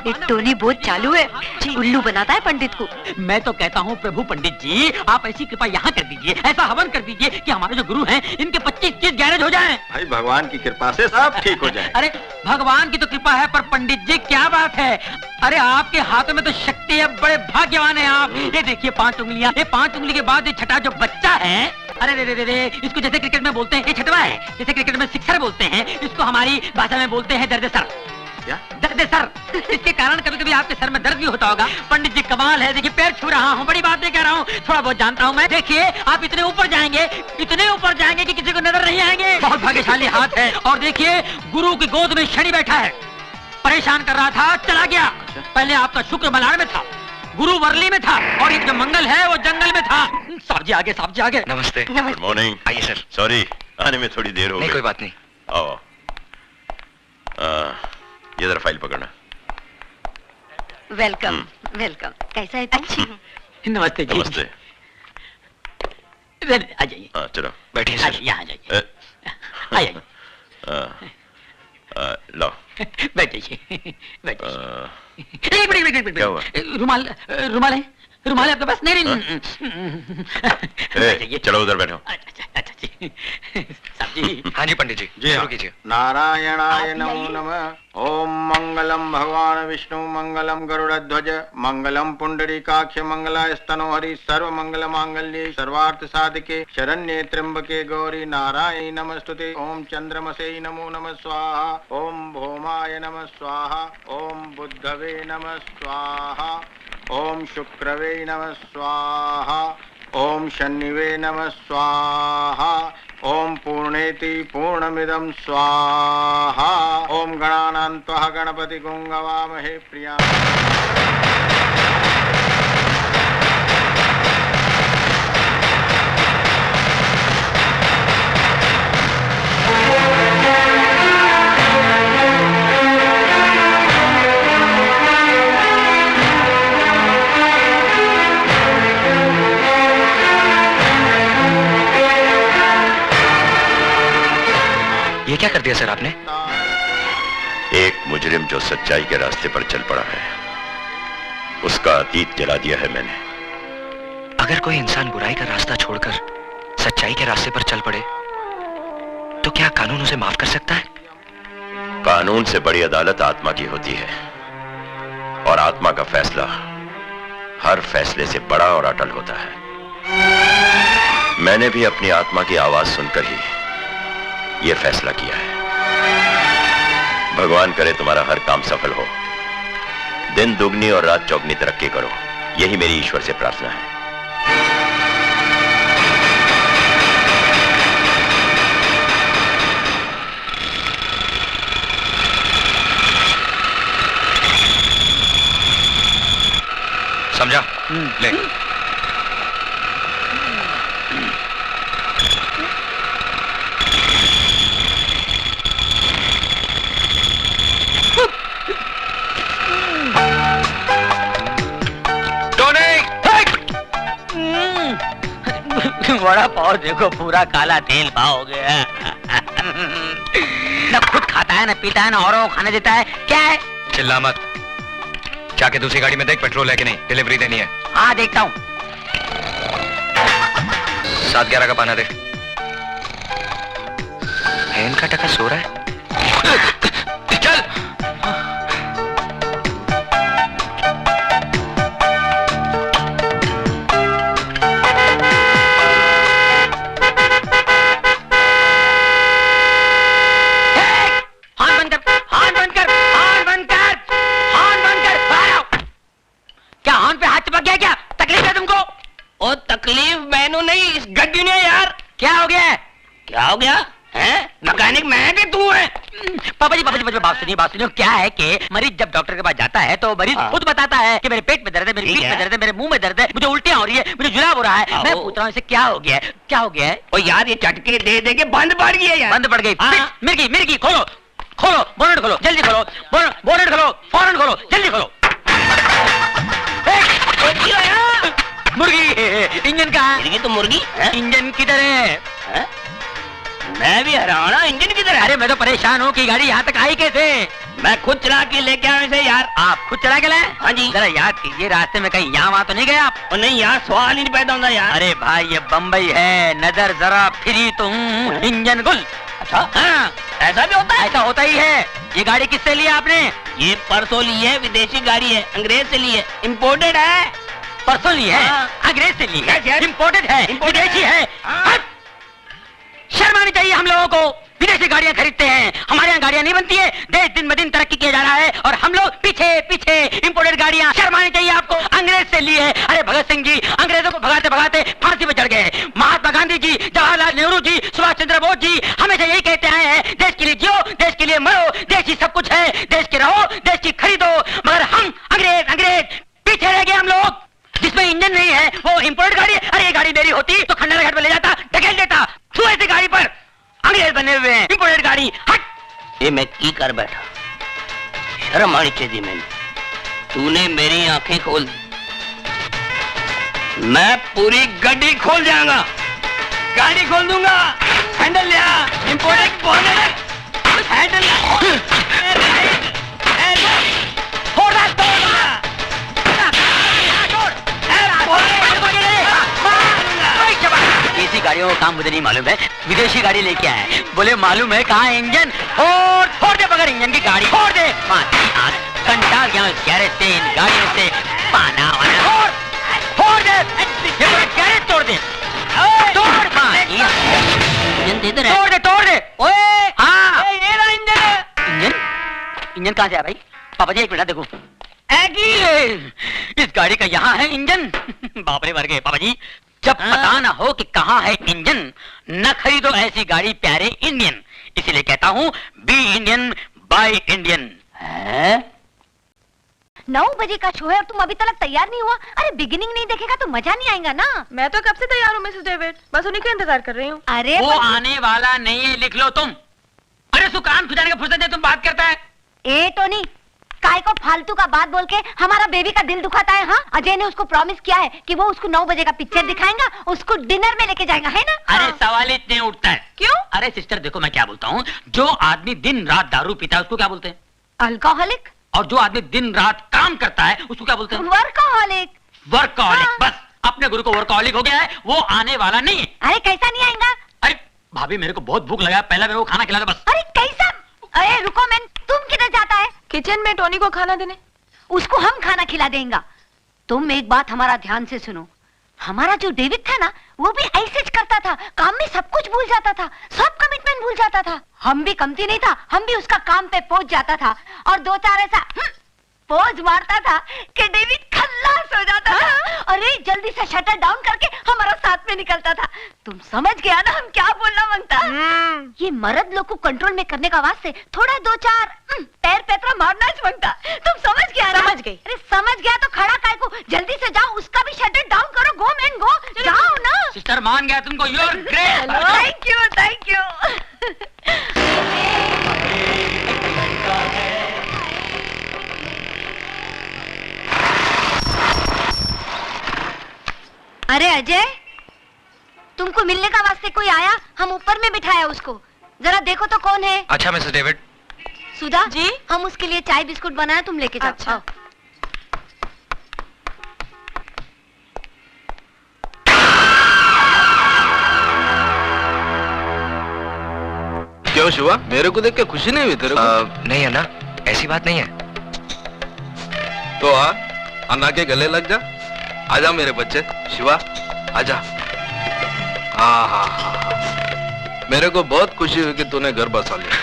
एक टोनी बहुत चालू है, उल्लू बनाता है पंडित को। मैं तो कहता हूँ प्रभु पंडित जी, आप ऐसी कृपा यहाँ कर दीजिए, ऐसा हवन कर दीजिए कि हमारे जो गुरु हैं इनके 25-30 गैरेज हो जाएं। भाई, भगवान की कृपा से सब ठीक हो जाए। अरे भगवान की तो कृपा है, पर पंडित जी क्या बात है, अरे आपके हाथों में तो शक्ति है, बड़े भाग्यवान हैं आप। ये देखिए 5 उंगलियां, ये 5 उंगली के बाद ये छठा जो बच्चा है, अरे रे रे रे, इसको जैसे क्रिकेट में बोलते हैं ये छठवा है, जैसे क्रिकेट में सिक्सर बोलते हैं, इसको हमारी भाषा में बोलते हैं दर्द सर। क्या? दर्द सर। इसके कारण कभी कभी आपके सर में दर्द भी होता होगा। पंडित जी कमाल है, देखिए पैर छू रहा हूँ, बड़ी बात नहीं कह रहा हूँ, थोड़ा बहुत जानता हूँ मैं। देखिए आप इतने ऊपर जाएंगे कि किसी को नजर नहीं आएंगे। बहुत भाग्यशाली हाथ है। और देखिए गुरु की गोद में शनि बैठा है, परेशान कर रहा था, चला गया। पहले आपका शुक्र मलाड़ में था, गुरु वर्ली में था, और ये जो मंगल है वो जंगल में था। साहब जी आगे, साहब जी आगे। नमस्ते। Good morning. आइए सर। सॉरी, आने में थोड़ी देर हो गई। नहीं, कोई बात नहीं। आओ। ये जरा फाइल पकड़ना। Welcome welcome. कैसा है? अच्छी। नमस्ते जी। नमस्ते। आ जाइए। हाँ, चलो बैठिए सर। यहाँ आ जाइए। आ जाइए। लो। बैठिए बैठिए। क्या हुआ? रुमाल रुमाल है? रुमाल है आपके पास? नहीं। चलो उधर बैठो। अच्छा जी। साहब जी। हाँ जी पंडित जी, शुरू कीजिए। नारायणाय नमो नमः। ओम मंगलम भगवान विष्णु, मंगलम गरुड़ध्वज, मंगलम पुंडरीकाक्ष, मंगलास्तनोहरि, सर्व मंगल मांगल्ये, सर्वार्थ साधके, शरण्ये त्र्यंबके गौरी नारायणी नमस्तुते। ओम चंद्रमसे नमो नमः स्वाहा, ओम भौमाय नमः स्वाहा, ओम बुद्धवे नमः स्वाहा, ओम शुक्रवे नमः स्वाहा, ओम शनिवे नमः स्वाहा, ओम पूर्णेति पूर्णमिदं स्वाहा, ओम गणानान्त्वा गणपति गुंगवामहे प्रिया। ये क्या कर दिया सर आपने? एक मुजरिम जो सच्चाई के रास्ते पर चल पड़ा है, उसका अतीत जला दिया है मैंने। अगर कोई इंसान बुराई का रास्ता छोड़कर सच्चाई के रास्ते पर चल पड़े तो क्या कानून उसे माफ कर सकता है? कानून से बड़ी अदालत आत्मा की होती है, और आत्मा का फैसला हर फैसले से बड़ा और अटल होता है। मैंने भी अपनी आत्मा की आवाज सुनकर ही यह फैसला किया है। भगवान करे तुम्हारा हर काम सफल हो, दिन दुगनी और रात चौगनी तरक्की करो, यही मेरी ईश्वर से प्रार्थना है। समझा? ले। बड़ा पाव देखो, पूरा काला तेल पाव हो गया। न खुद खाता है, न पीता है, न औरों को खाने देता है। क्या है? चिल्ला मत। जाके दूसरी गाड़ी में देख पेट्रोल है कि नहीं, डिलीवरी देनी है। हाँ देखता हूँ। 7-11 का पाना दे। इनका टका सो रहा है। चल। तकलीफ मैनू नहीं, इस गड्डी ने यार। क्या हो गया? क्या हो गया है? मैकेनिक मैं कि तू है? पापा जी बात सुनिए। क्या है कि मरीज जब डॉक्टर के पास जाता है तो मरीज खुद बताता है कि मेरे पेट में दर्द है, मेरी पीठ में दर्द है, मेरे मुंह में दर्द है, मुझे उल्टियां हो रही है, मुझे जुलाब हो रहा है। मैं पूछ रहा हूँ इसे क्या हो गया है? क्या हो गया है? ओ यार ये चटके दे दे के बंद पड़ गई है यार। बंद पड़ गई। मिर्गी खोलो, बोनट खोलो, जल्दी खोलो, बोनट खोलो, फौरन खोलो, जल्दी खोलो। मुर्गी, इंजन कहाँ? मुर्गी तो मुर्गी, इंजन किधर है? मैं भी हैरान हूँ, इंजन किधर है? अरे मैं तो परेशान हूँ कि गाड़ी यहाँ तक आई कैसे? मैं खुद चला के लेके आया इसे यार। आप खुद चला के लाए? हाँ जी। जरा याद कीजिए, रास्ते में कहीं यहाँ वहाँ तो नहीं गए आप? और नहीं यार, सवाल ही नहीं पैदा होता यार। अरे भाई ये बम्बई है, नजर जरा फिरी तुम, इंजन गुल। अच्छा हाँ, ऐसा भी होता है? ऐसा होता ही है। ये गाड़ी किससे ली आपने? ये परसों ली है, विदेशी गाड़ी है, अंग्रेज से ली है, इम्पोर्टेड है। परसों ली है? अंग्रेज से ली है, इम्पोर्टेड है, विदेशी है। शर्म आनी चाहिए हम लोगों को। विदेशी गाड़ियां खरीदते हैं, हमारे यहाँ गाड़ियां नहीं बनती है। देश दिन ब दिन तरक्की किया जा रहा है और हम लोग पीछे इंपोर्टेड गाड़ियां। शर्म आनी चाहिए आपको। अंग्रेज से ली है। अरे भगत सिंह जी अंग्रेजों को भगाते भगाते फांसी पे चढ़ गए। महात्मा गांधी जी, जवाहरलाल नेहरू जी, सुभाष चंद्र बोस जी हमेशा यही कहते आए हैं, देश के लिए जियो, देश के लिए मरो, देश ही सब कुछ है, देश के रहो, देश की खरीदो। मगर हम अंग्रेज पीछे रह गए हम लोग। जिसमें इंजन नहीं है वो इंपोर्टेड गाड़ी है। अरे ये गाड़ी मेरी होती तो खंडारा घाट में ले जाता, ढकेल देता। तू ऐसी गाड़ी पर अंग्रेज बने हुए हैं, इंपोर्टेड गाड़ी। हट। ये मैं की कर बैठा, शर्म आनी चाहिए मैंने। तूने मेरी आंखें खोल दी, मैं पूरी गाड़ी खोल जाऊंगा, गाड़ी खोल दूंगा। हैंडल लिया, इंपोर्टेड बोलने हैंडल देसी गाड़ियों का काम मुझे नहीं मालूम है, विदेशी गाड़ी लेके आए। बोले मालूम है कहाँ है इंजन? फोड़ दे बगैर इंजन की गाड़ी, फोड़ दे। घंटा गया गैरेज से, इन गाड़ियों से पाना वाना। फोड़ दे, ये पूरा गैरेज तोड़ दे, तोड़ दे। ओए हाँ, ये रहा इंजन कहाँ से आया भाई? पापा जी एक मिनट देखो, इस गाड़ी का यहाँ है इंजन। बाप रे मर गए पापा जी। जब पता ना हो कि कहाँ है इंजन, न खरीदो ऐसी गाड़ी प्यारे इंडियन। इसीलिए कहता हूँ बी इंडियन बाय इंडियन। 9 बजे का शो है और तुम अभी तक तैयार नहीं हुआ। अरे बिगिनिंग नहीं देखेगा तो मजा नहीं आएगा ना। मैं तो कब से तैयार हूँ मिसेस डेविड, बस उन्हीं का इंतजार कर रही हूँ। अरे वो आने वाला नहीं है, लिख लो तुम। अरे सुकान खुजाने का फुर्सत है, तुम बात करता है। ए टोनी, काय को फालतू का बात बोल के हमारा बेबी का दिल दुखाता है? हाँ, अजय ने उसको प्रॉमिस किया है कि वो उसको 9 बजे का पिक्चर दिखाएगा, उसको डिनर में लेके जाएगा, है ना? अरे सवाल ही नहीं उठता है। क्यों? अरे सिस्टर देखो मैं क्या बोलता हूँ, जो आदमी दिन रात दारू पीता है उसको क्या बोलते हैं? अल्कोहलिक। और जो आदमी दिन रात काम करता है उसको क्या बोलते हैं? वर्कोहलिक। वर्कोहलिक। बस अपने गुरु को वर्कोहलिक हो गया है, वो आने वाला नहीं है। अरे कैसा नहीं आएगा? अरे भाभी मेरे को बहुत भूख लगा, पहले मेरे को खाना खिला दो बस। अरे कैसा? अरे रुको मैन, तुम किधर जाता है? किचन में टोनी को खाना देने। उसको हम खाना खिला देंगे। तुम एक बात हमारा ध्यान से सुनो, हमारा जो डेविड था ना, वो भी ऐसे ज करता था, काम में सब कुछ भूल जाता था, सब कमिटमेंट भूल जाता था। हम भी कमती नहीं था, हम भी उसका काम पे पहुंच जाता था और दो चार ऐसा पोज मारता था कि डेविड खल्लास हो जाता था। अरे जल्दी से शटर डाउन करके हमारा साथ में निकलता था। तुम समझ गया ना हम क्या बोलना मांगता। ये मर्द लोग को कंट्रोल में करने का वास्ते थोड़ा दो चार पैर पैतरा मारना च मांगता। तुम समझ गया ना? समझ गई। अरे समझ गया तो खड़ा काय को, जल्दी से जाओ, उसका भी शटर डाउन करो। गो मैन गो, जाओ ना। सिस्टर मान गया तुमको, you are great. Thank you thank you. अरे अजय, तुमको मिलने का वास्ते कोई आया, हम ऊपर में बिठाया उसको, जरा देखो तो कौन है। अच्छा मिसेस डेविड। सुधा जी, हम उसके लिए चाय बिस्कुट बनाया, तुम लेके जाओ। अच्छा। क्यों शिवा, मेरे को देख के खुशी नहीं हुई तेरे को? नहीं अन्ना, ऐसी बात नहीं है। तो आ, अन्ना के गले लग जा। आजा मेरे बच्चे, शिवा आजा। मेरे को बहुत खुशी हुई कि तूने घर बसा लिया,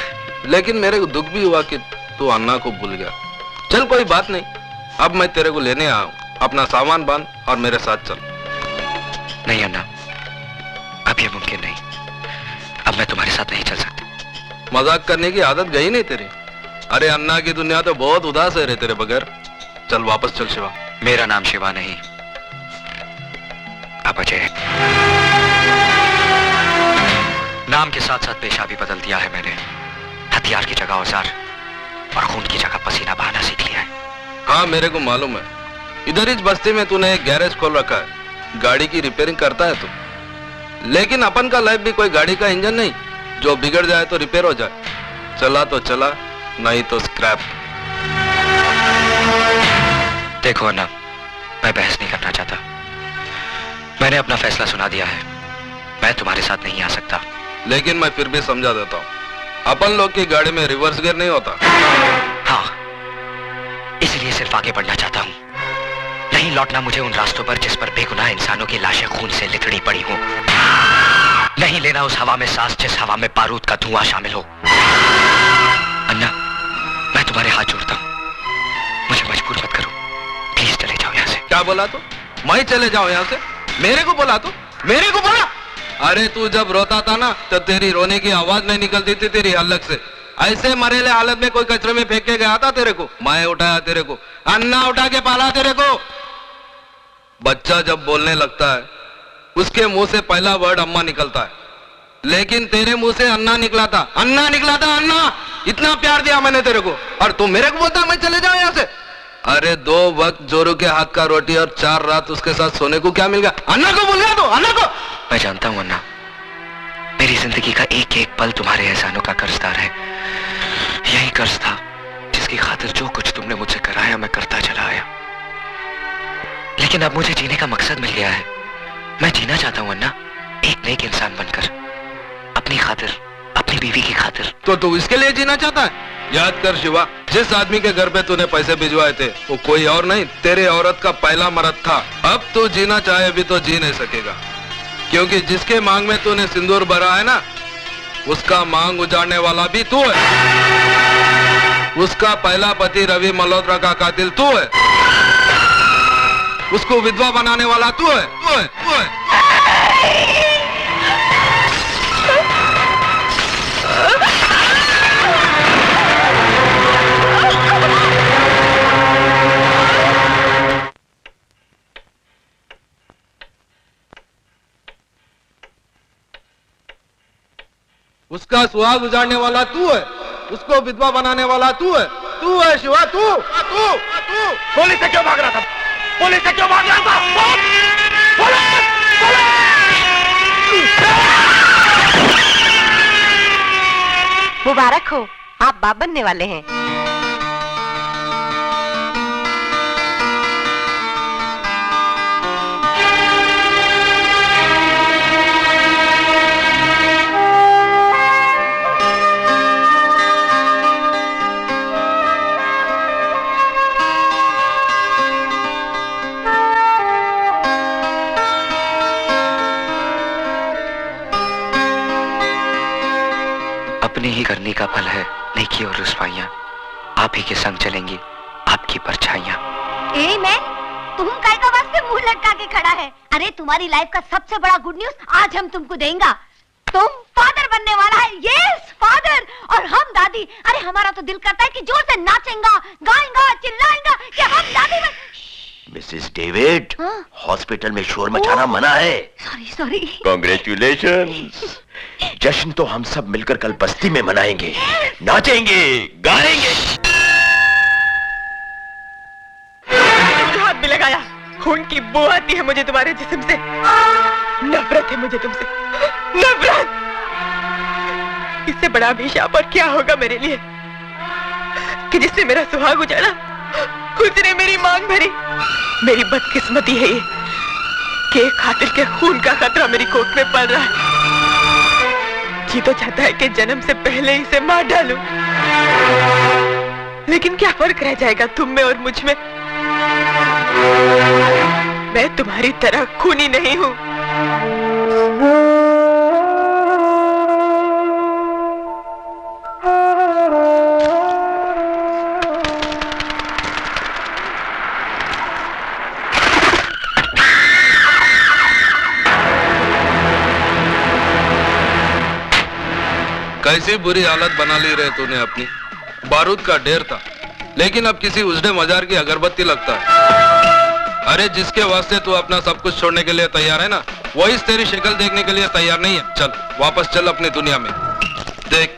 लेकिन मेरे को दुख भी हुआ कि तू अन्ना को भूल गया। चल कोई बात नहीं, अब मैं तेरे को लेने आया हूँ। अपना सामान बांध और मेरे साथ चल। नहीं अन्ना, अब ये मुमकिन नहीं। अब मैं तुम्हारे साथ नहीं चल सकती। मजाक करने की आदत गई नहीं तेरी। अरे अन्ना की दुनिया तो बहुत उदास है रे तेरे बगैर। चल वापस चल शिवा। मेरा नाम शिवा नहीं, अब अजय है। नाम के साथ साथ पेशा भी बदल दिया है मैंने। हथियार की जगह औजार और खून की जगह पसीना बहाना सीख लिया है। हाँ मेरे को मालूम है, इधर इस बस्ती में तूने एक गैरेज खोल रखा है, गाड़ी की रिपेयरिंग करता है तू। लेकिन अपन का लाइफ भी कोई गाड़ी का इंजन नहीं, जो बिगड़ जाए तो रिपेयर हो जाए, चला तो चला, नहीं तो स्क्रैप। देखो अन्ना, मैं बहस नहीं करना चाहता। मैंने अपना फैसला सुना दिया है। मैं तुम्हारे साथ नहीं आ सकता। लेकिन मैं फिर भी समझा देता हूँ, अपन लोग की गाड़ी में रिवर्स गियर नहीं होता। हाँ, इसलिए सिर्फ आगे बढ़ना चाहता हूँ, नहीं लौटना मुझे उन रास्तों पर जिस पर बेगुनाह इंसानों की लाशें खून से लिथड़ी पड़ी हो। नहीं लेना उस हवा में सांस जिस हवा में बारूद का धुआं शामिल हो। अन्ना, मैं तुम्हारे हाथ जोड़ता हूँ, मुझे मजबूर मत करो। प्लीज चले जाओ यहाँ से। क्या बोला तू? मैं चले जाऊं यहाँ से? मेरे को बोला तू? मेरे को बोला? अरे तू जब रोता था ना, तो तेरी रोने की आवाज नहीं निकलती थी तेरी हलक से। ऐसे मरेले हालत में कोई कचरे में फेंक के गया था तेरे को? मैं उठाया तेरे को, अन्ना उठा के पाला तेरे को। बच्चा जब बोलने लगता है, उसके मुंह से पहला वर्ड अम्मा निकलता है, लेकिन तेरे मुंह से अन्ना निकला था, अन्ना निकला था, अन्ना। इतना प्यार दिया मैंने तेरे को, और तू मेरे को बोलता मैं चले जाऊं यहाँ से? अरे 2 वक्त जोरू के हाथ का रोटी और 4 रात उसके साथ सोने को क्या मिल गया? अन्ना को बोल गया तू, अन्ना को। मैं जानता हूं अन्ना, मेरी जिंदगी का एक एक पल तुम्हारे एहसानों का कर्जदार है। यही कर्ज था जिसकी खातिर जो कुछ तुमने मुझसे कराया मैं करता चला आया। लेकिन अब मुझे जीने का मकसद मिल गया है। मैं जीना चाहता हूं अन्ना, एक नेक इंसान बनकर, अपनी खातिर, अपनी बीवी की खातिर। तो तू इसके लिए जीना चाहता है? याद कर शिवा, जिस आदमी के घर पे तूने पैसे भिजवाए थे, वो कोई और नहीं, तेरे औरत का पहला मर्द था। अब तू जीना चाहे भी तो जी नहीं सकेगा, क्योंकि जिसके मांग में तूने सिंदूर भरा है ना, उसका मांग उजाड़ने वाला भी तू है। उसका पहला पति रवि मल्होत्रा का कातिल तू है। उसको विधवा बनाने वाला तू है, तू है, तू है। उसका सुहाग उजाड़ने वाला तू है, उसको विधवा बनाने वाला तू है शिवा, तू। पुलिस से क्यों भाग रहा था? पुलिस से क्यों भाग रहा था? मुबारक हो, आप बाप बनने वाले हैं। करनी का फल है नेकी और रुसवाइयां। आप ही के संग चलेंगी आपकी परछाइयां। ए मैन, तुम काय का वास्ते मुंह लटका के खड़ा है? अरे तुम्हारी लाइफ का सबसे बड़ा गुड न्यूज आज हम तुमको देंगे। तुम फादर बनने वाला है। Yes father. और हम दादी। अरे हमारा तो दिल करता है कि जोर से नाचेंगा, गाएंगा, चिल्लाएंगा कि हम दादी बन। मिसेस डेविड, हॉस्पिटल में शोर मचाना मना है। Sorry sorry. कांग्रेचुलेशंस। जश्न तो हम सब मिलकर कल बस्ती में मनाएंगे, नाचेंगे, गाएंगे। हाथ भी लगाया, खून की बू आती है मुझे तुम्हारे जिस्म से। नफरत है मुझे तुमसे, नफरत। इससे बड़ा अभिशाप और क्या होगा मेरे लिए कि जिससे मेरा सुहाग उजाड़ा उसने मेरी मांग भरी। मेरी बदकिस्मती है ये कि एक खातिर के खून का खतरा मेरी कोख में पड़ रहा है। जी तो चाहता है कि जन्म से पहले इसे मार डालूं, लेकिन क्या फर्क रह जाएगा तुम में और मुझ में? मैं तुम्हारी तरह खूनी नहीं हूं। कैसी बुरी हालत बना ली रे तूने अपनी। बारूद का ढेर था, लेकिन अब किसी उजड़े मजार की अगरबत्ती लगता है। अरे जिसके वास्ते तू अपना सब कुछ छोड़ने के लिए तैयार है ना, वही तेरी शक्ल देखने के लिए तैयार नहीं है। चल वापस चल अपनी दुनिया में। देख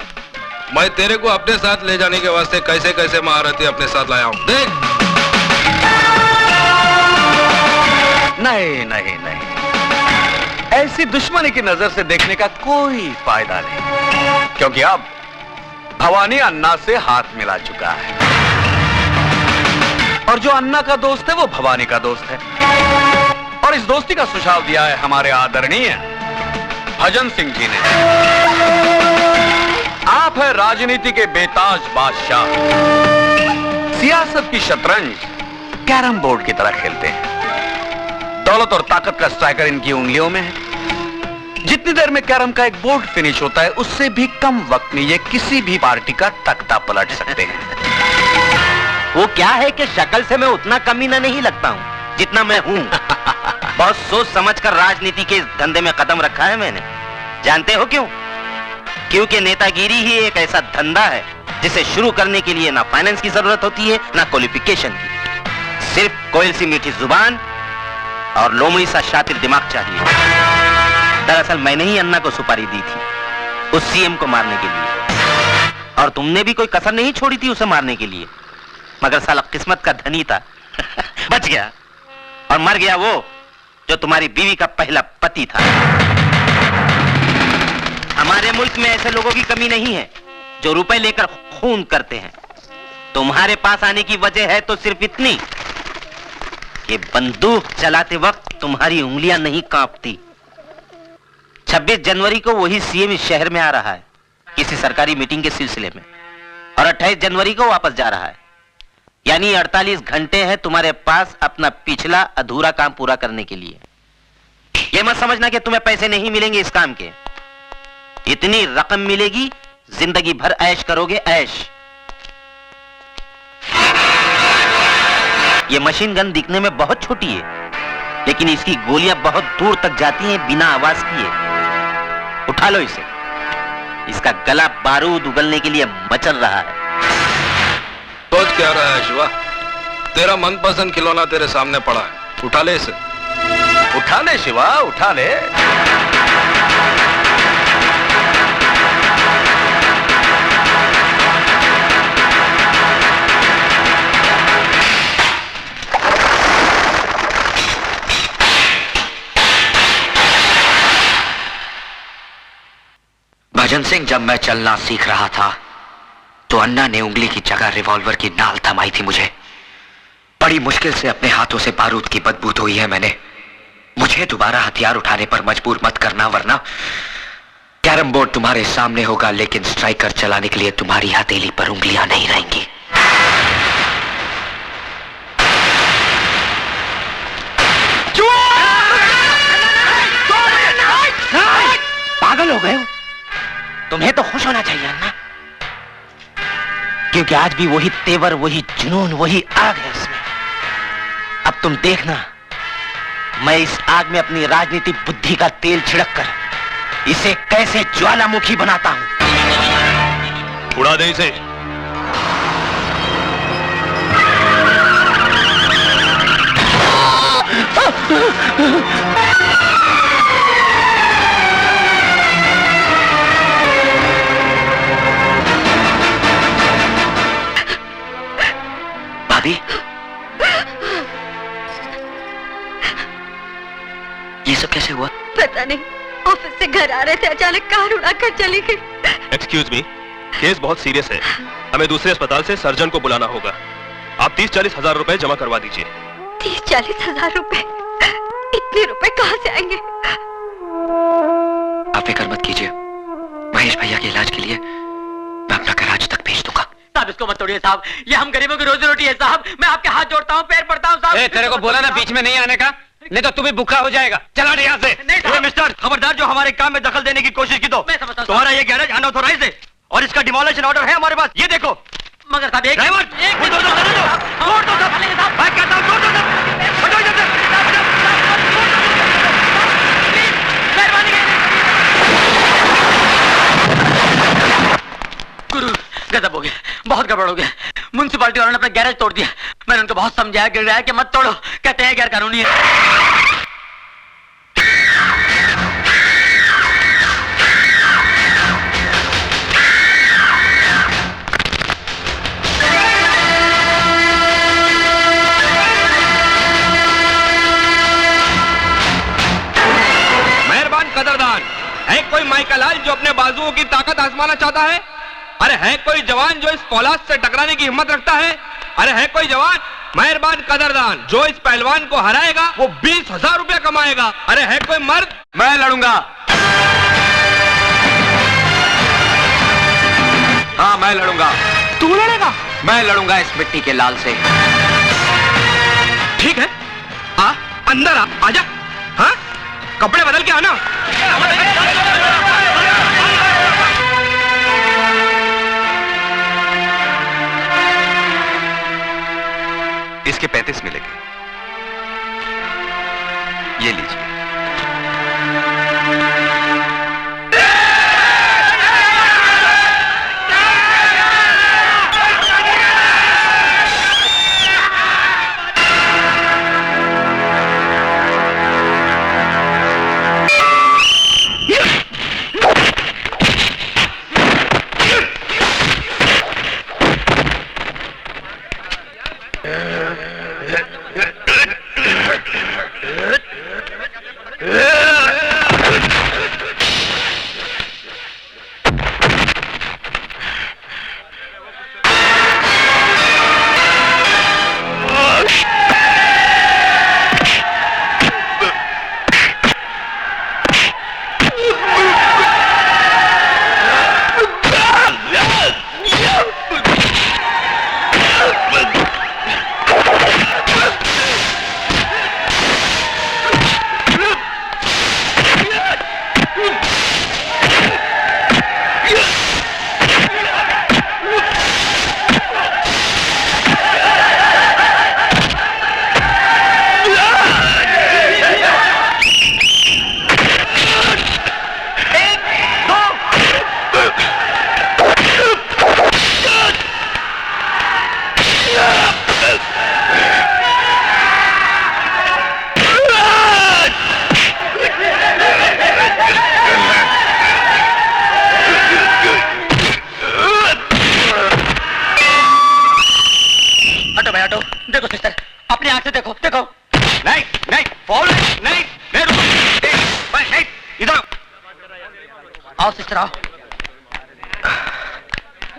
मैं तेरे को अपने साथ ले जाने के वास्ते कैसे कैसे महारथी अपने साथ लाया हूँ। देख। नहीं नहीं नहीं, ऐसी दुश्मनी की नजर से देखने का कोई फायदा नहीं, क्योंकि अब भवानी अन्ना से हाथ मिला चुका है और जो अन्ना का दोस्त है वो भवानी का दोस्त है। और इस दोस्ती का सुझाव दिया है हमारे आदरणीय भजन सिंह जी ने। आप है राजनीति के बेताज बादशाह, सियासत की शतरंज कैरम बोर्ड की तरह खेलते हैं। दौलत और ताकत का स्ट्राइकर इनकी उंगलियों में है। जितनी देर में कैरम का एक बोर्ड फिनिश होता है, उससे भी कम वक्त में ये किसी भी पार्टी का तख्ता पलट सकते हैं। वो क्या है कि शक्ल से मैं उतना कमीना नहीं लगता हूँ जितना मैं हूँ। बहुत सोच समझकर राजनीति के इस धंधे में कदम रखा है मैंने। जानते हो क्यों? क्योंकि नेतागिरी ही एक ऐसा धंधा है जिसे शुरू करने के लिए ना फाइनेंस की जरूरत होती है ना क्वालिफिकेशन की। सिर्फ कोयल सी मीठी जुबान और लोमड़ी सा शातिर दिमाग चाहिए। दरअसल मैंने ही अन्ना को सुपारी दी थी उस सीएम को मारने के लिए, और तुमने भी कोई कसर नहीं छोड़ी थी उसे मारने के लिए। मगर साला किस्मत का धनी था बच गया, और मर गया वो जो तुम्हारी बीवी का पहला पति था। हमारे मुल्क में ऐसे लोगों की कमी नहीं है जो रुपए लेकर खून करते हैं। तुम्हारे पास आने की वजह है तो सिर्फ इतनी कि बंदूक चलाते वक्त तुम्हारी उंगलियां नहीं कांपती। 26 जनवरी को वही सीएम इस शहर में आ रहा है किसी सरकारी मीटिंग के सिलसिले में, और 28 जनवरी को वापस जा रहा है। यानी 48 घंटे हैं तुम्हारे पास अपना पिछला अधूरा काम पूरा करने के लिए। यह मत समझना कि तुम्हें पैसे नहीं मिलेंगे इस काम के। इतनी रकम मिलेगी, जिंदगी भर ऐश करोगे, ऐश। ये मशीन गन दिखने में बहुत छोटी है, लेकिन इसकी गोलियां बहुत दूर तक जाती हैं बिना आवाज किए। उठा लो इसे, इसका गला बारूद उगलने के लिए मचल रहा है। सोच क्या रहा है शिवा? तेरा मनपसंद खिलौना तेरे सामने पड़ा है, उठा ले इसे। उठा ले शिवा, उठा ले। भजन सिंह, जब मैं चलना सीख रहा था तो अन्ना ने उंगली की जगह रिवॉल्वर की नाल थमाई थी मुझे। बड़ी मुश्किल से अपने हाथों से बारूद की बदबू धोई है मैंने। मुझे दोबारा हथियार उठाने पर मजबूर मत करना, वरना कैरम बोर्ड तुम्हारे सामने होगा, लेकिन स्ट्राइकर चलाने के लिए तुम्हारी हथेली पर उंगलियां नहीं रहेंगी। पागल हो गए हो? तुम्हें तो खुश होना चाहिए अन्ना। क्योंकि आज भी वही तेवर, वही जुनून, वही आग है उसमें। अब तुम देखना, मैं इस आग में अपनी राजनीतिक बुद्धि का तेल छिड़ककर इसे कैसे ज्वालामुखी बनाता हूं। उड़ा दे इसे। भाभी, ये सब कैसे हुआ? पता नहीं, ऑफिस से घर आ रहे थे, अचानक कार उड़ाकर चली गई। एक्सक्यूज मी, केस बहुत सीरियस है, हमें दूसरे अस्पताल से सर्जन को बुलाना होगा। आप 30-40 हजार रुपए जमा करवा दीजिए। 30-40 हजार रुपए? इतने रुपए कहाँ से आएंगे? आप फिक्र मत कीजिए, महेश भैया के इलाज के लिए मैं अपना कराच तक भेज दूंगा। साहब इसको मत तोड़िए साहब, ये हम गरीबों की रोजी रोटी है साहब। मैं आपके हाथ जोड़ता हूँ, पैर पड़ता हूँ साहब। तेरे को बोला ना बीच में नहीं आने का, नहीं तो तू भी भूखा हो जाएगा। चला यहाँ से। मिस्टर, खबरदार जो हमारे काम में दखल देने की कोशिश की तो तुम्हारा ये गैरेज अनऑथोराइज है और इसका डिमोलिशन ऑर्डर है हमारे पास, ये देखो। मगर साहब एक ड्राइवर गुरु, गजब हो गया, बहुत गड़बड़ हो गया। म्युनिसिपालिटी वालों ने अपना गैरेज तोड़ दिया। मैंने उनको बहुत समझाया, गिराया कि मत तोड़ो, कहते हैं गैर कानूनी है। कदरदान है कोई माइकलाल जो अपने बाजुओं की ताकत आजमाना चाहता है? अरे है कोई जवान जो इस फौलाद से टकराने की हिम्मत रखता है? अरे है कोई जवान? मेहरबान कदरदान जो इस पहलवान को हराएगा वो 20,000 रुपया कमाएगा। अरे है कोई मर्द? मैं लड़ूंगा। हाँ मैं लड़ूंगा। तू लड़ेगा? मैं लड़ूंगा इस मिट्टी के लाल से। ठीक है, आ अंदर आ, आजा। हाँ कपड़े बदल के आना। इसके 35 मिलेंगे, ये लीजिए।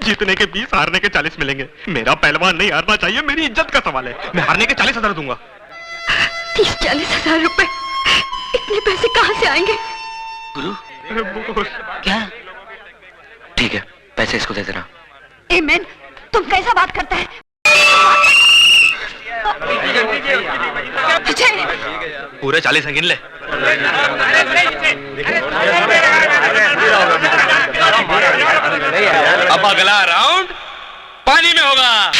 जीतने के 20, हारने के 40 मिलेंगे। मेरा पहलवान नहीं हारना चाहिए, मेरी इज्जत का सवाल है। मैं हारने के 40,000 दूंगा। 30-40 हजार रुपए? इतने पैसे कहाँ से आएंगे? गुरु क्या? ठीक है, पैसे इसको दे देना। एमेन, तुम कैसा बात करता है? पूरे 40 गिन ले। अब अगला राउंड पानी में होगा।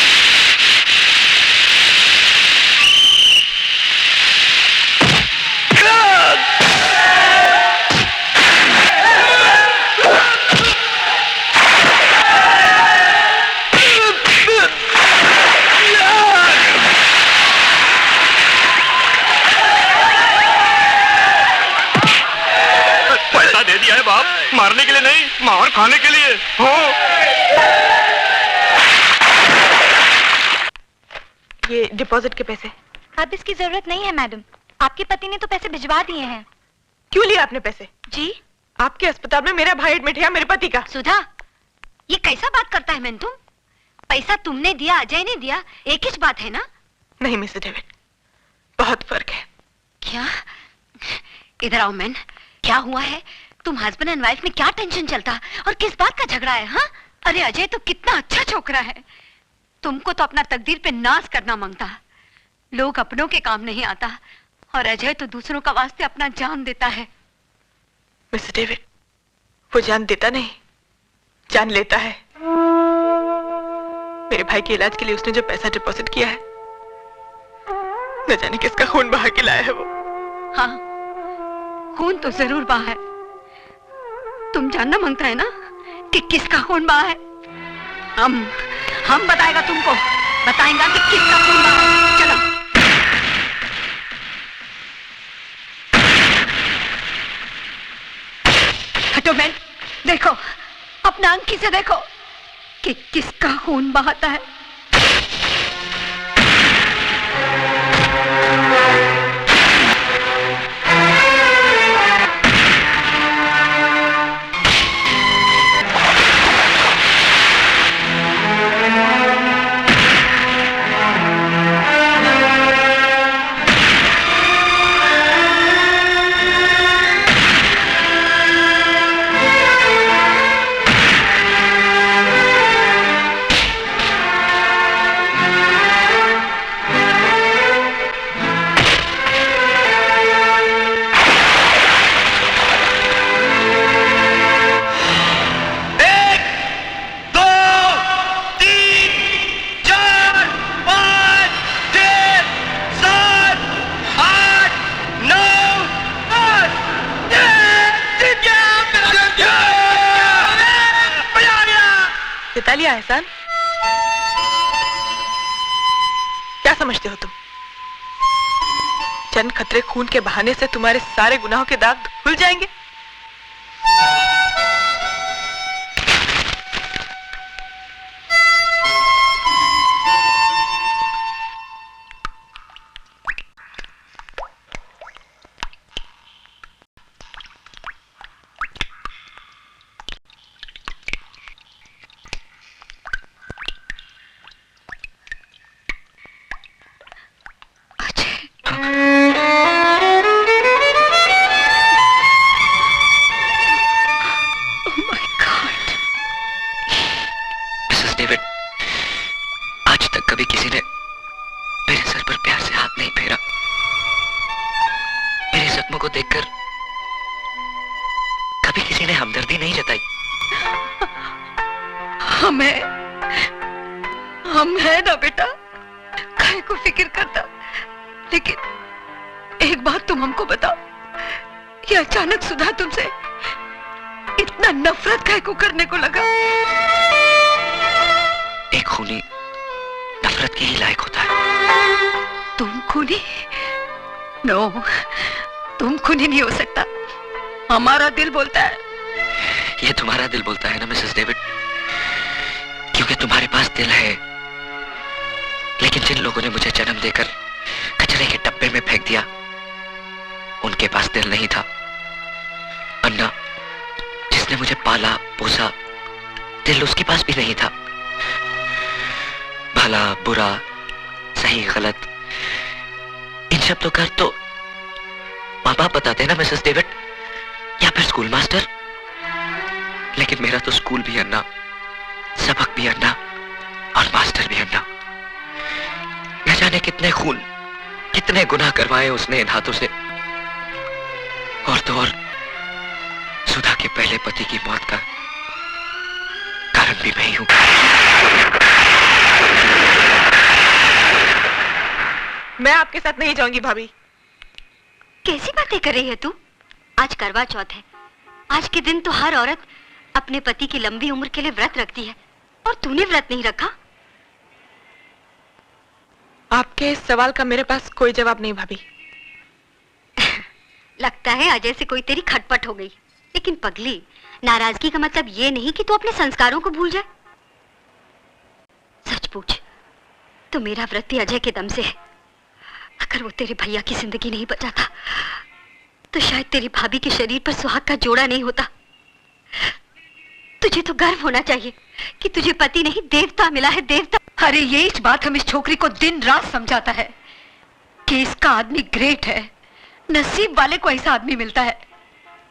पैसा दे दिया है बाप, मारने के लिए नहीं, मार खाने के लिए। हो ये डिपॉजिट के पैसे। अब इसकी जरूरत नहीं है मैडम, आपके पति ने तो पैसे भिजवा दिए हैं। क्यों लिया आपने पैसे? जी, आपके अस्पताल में मेरा भाई एडमिट है, मेरे पति का। सुधा, ये कैसा बात करता है मैन तुम? पैसा तुमने दिया, अजय ने दिया, एक ही बात है ना? नहीं मिस्टर डेविड, बहुत फर्क है। क्या? इधर आओ मैन, क्या हुआ है? तुम हस्बैंड एंड वाइफ में क्या टेंशन चलता और किस बात का झगड़ा है? हाँ, अरे अजय तो कितना अच्छा छोकरा है, तुमको तो अपना तकदीर पे नाज करना मांगता। लोग अपनों के काम नहीं आता और अजय तो दूसरों का वास्ते अपना जान देता है। मिस्टर डेविड, वो जान देता नहीं, जान लेता है। मेरे भाई के इलाज के लिए उसने जो पैसा डिपॉजिट किया है, न जाने किसका खून बहा के लाया है वो। हाँ, खून तो जरूर बहा है। तुम जानना मांगता है ना कि किसका खून बहा है? हम बताएगा तुमको, बताएगा कि किसका खून बहा है। चलो। हटो मैन, देखो अपना आंखी से देखो कि किसका खून बहाता है। लिया एहसान, क्या समझते हो तुम? चंद खतरे खून के बहाने से तुम्हारे सारे गुनाहों के दाग धुल जाएंगे? हम है ना बेटा, काहे को फिक्र करता। लेकिन एक बात तुम हमको बताओ, ये अचानक सुधा तुमसे इतना नफरत काहे को करने को लगा? एक खूनी नफरत के ही लायक होता है। तुम खूनी? नो, तुम खूनी नहीं हो सकता, हमारा दिल बोलता है। ये तुम्हारा दिल बोलता है ना मिसेस डेविड, क्योंकि तुम्हारे पास दिल है। लेकिन जिन लोगों ने मुझे जन्म देकर कचरे के डब्बे में फेंक दिया, उनके पास दिल नहीं था। अन्ना, जिसने मुझे पाला पोसा, दिल उसके पास भी नहीं था। भला बुरा, सही गलत, इन शब्दों का तो माँ बाप बताते ना मिसेस डेविड, या फिर स्कूल मास्टर। लेकिन मेरा तो स्कूल भी अन्ना, सबक भी अन्ना और मास्टर भी अन्ना। न जाने कितने खून, कितने गुनाह करवाए उसने इन हाथों से। और तो और सुधा के पहले पति की मौत का कारण भी मैं ही हूं। मैं आपके साथ नहीं जाऊंगी भाभी। कैसी बातें कर रही है तू? आज करवा चौथ है। आज के दिन तो हर औरत अपने पति की लंबी उम्र के लिए व्रत रखती है, और तूने व्रत नहीं रखा। आपके इस सवाल का मेरे पास कोई जवाब नहीं भाभी। लगता है अजय से कोई तेरी खटपट हो गई। लेकिन पगली, नाराजगी का मतलब ये नहीं कि तू अपने संस्कारों को भूल जाए। सच पूछ, तो मेरा व्रत भी अजय के दम से है। अगर वो तेरे भैया की जिंदगी नहीं बचाता तो शायद तेरी भाभी के शरीर पर सुहाग का जोड़ा नहीं होता। तुझे तो गर्व होना चाहिए कि तुझे पति नहीं देवता मिला है, देवता। अरे ये इस बात हम इस छोकरी को दिन रात समझाता है कि इसका आदमी ग्रेट है, नसीब वाले को ऐसा आदमी मिलता है।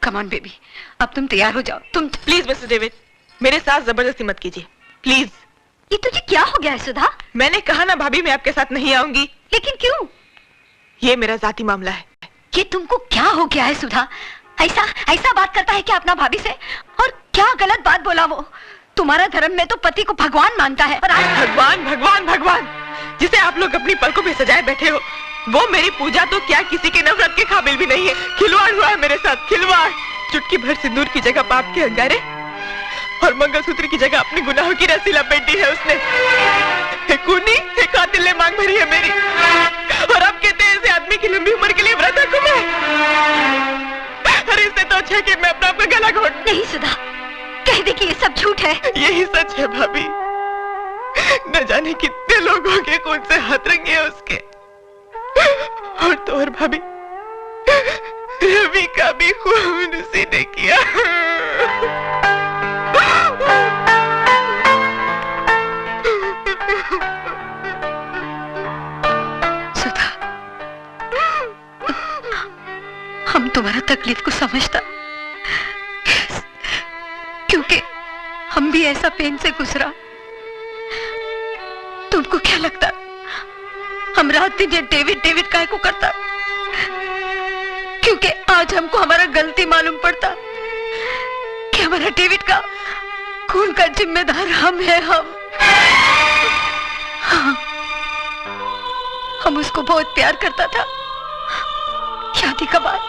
कम ऑन बेबी, अब तुम तैयार हो जाओ। तुम प्लीज मिस्टर डेविड, मेरे साथ जबरदस्ती मत कीजिए प्लीज। ये तुझे क्या हो गया है सुधा? मैंने कहा ना भाभी, मैं आपके साथ नहीं आऊंगी। लेकिन क्यों? ये मेरा जाती मामला है। ये तुमको क्या हो गया है सुधा? ऐसा बात करता है क्या अपना भाभी से? और क्या गलत बात बोला वो? तुम्हारा धर्म में तो पति को भगवान मानता है, और आज भगवान भगवान भगवान जिसे आप लोग अपनी पलकों में सजाए बैठे हो, वो मेरी पूजा तो क्या किसी के नफरत के काबिल भी नहीं है। खिलवाड़ हुआ है मेरे साथ, खिलवाड़। चुटकी भर सिंदूर की जगह पाप के अंगारे और मंगलसूत्र की जगह अपने गुनाहों की रस्सी लपेट दी है उसने। खूनी कातिल ने मांग भरी है मेरी, और अब कहते हैं ऐसे आदमी की लंबी उम्र के लिए व्रत रखूं मैं। अरे इससे तो अच्छा है कि मैं अपना आपका गला घोट। नहीं सुधा, कह दे कि ये सब झूठ है। यही सच है भाभी। न जाने कितने लोगों के खून से हाथ रंगे उसके। और तो और भाभी, रवि का भी खून उसी ने किया। सुधा, हम तुम्हारा तकलीफ को समझता, क्योंकि हम भी ऐसा पेन से गुजरा। तुमको क्या लगता हम रात दिन ये डेविड डेविड काहे को करता? क्योंकि आज हमको हमारा गलती मालूम पड़ता कि हमारा डेविड का खून का जिम्मेदार हम है। हम उसको बहुत प्यार करता था। शादी के बाद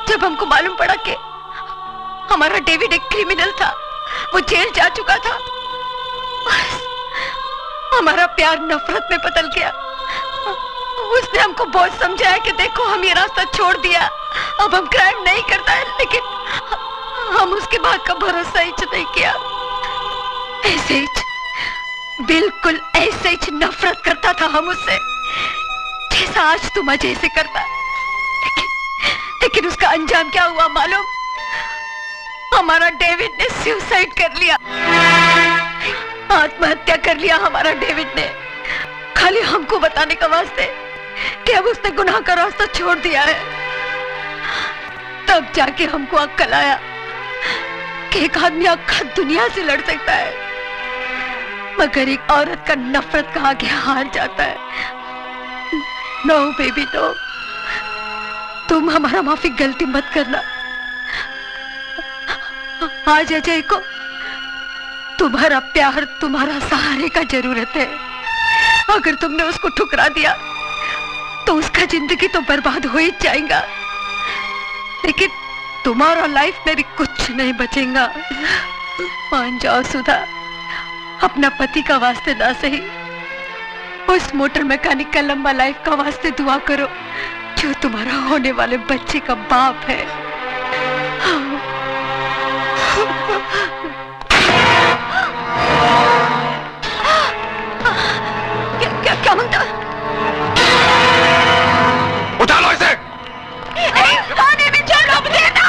जब हमको मालूम पड़ा कि हमारा डेविड एक क्रिमिनल था, वो जेल जा चुका था, हमारा प्यार नफरत में बदल गया। उसने हमको बहुत समझाया कि देखो, हम ये रास्ता छोड़ दिया, अब हम क्राइम नहीं करता है, लेकिन हम उसके बाद का भरोसा ही नहीं किया। ऐसे ही, बिल्कुल ऐसे ही नफरत करता था हम उससे, जैसा आज तुम अजय से करता। लेकिन उसका अंजाम क्या हुआ मालूम? हमारा डेविड ने सुसाइड कर लिया, आत्महत्या कर लिया हमारा डेविड ने, खाली हमको बताने का वास्ते कि अब उसने गुनाह का रास्ता छोड़ दिया है। तब जाके हमको अक्ल आया कि एक आदमी आखा दुनिया से लड़ सकता है, मगर एक औरत का नफरत का आगे हार जाता है। नो बेबी नो, तुम हमारा माफी गलती मत करना। आज अजय को तुम्हारा प्यार, तुम्हारा सहारे का जरूरत है। अगर तुमने उसको ठुकरा दिया तो उसका जिंदगी तो बर्बाद हो ही जाएगा, लेकिन तुम्हारा लाइफ में भी कुछ नहीं बचेगा। मान जाओ सुधा, अपना पति का वास्ते ना सही, उस मोटर मैकेनिक का लंबा लाइफ का वास्ते दुआ करो जो तुम्हारा होने वाले बच्चे का बाप है। क्या होता? उठा लो इसे। पानी में चलो, देना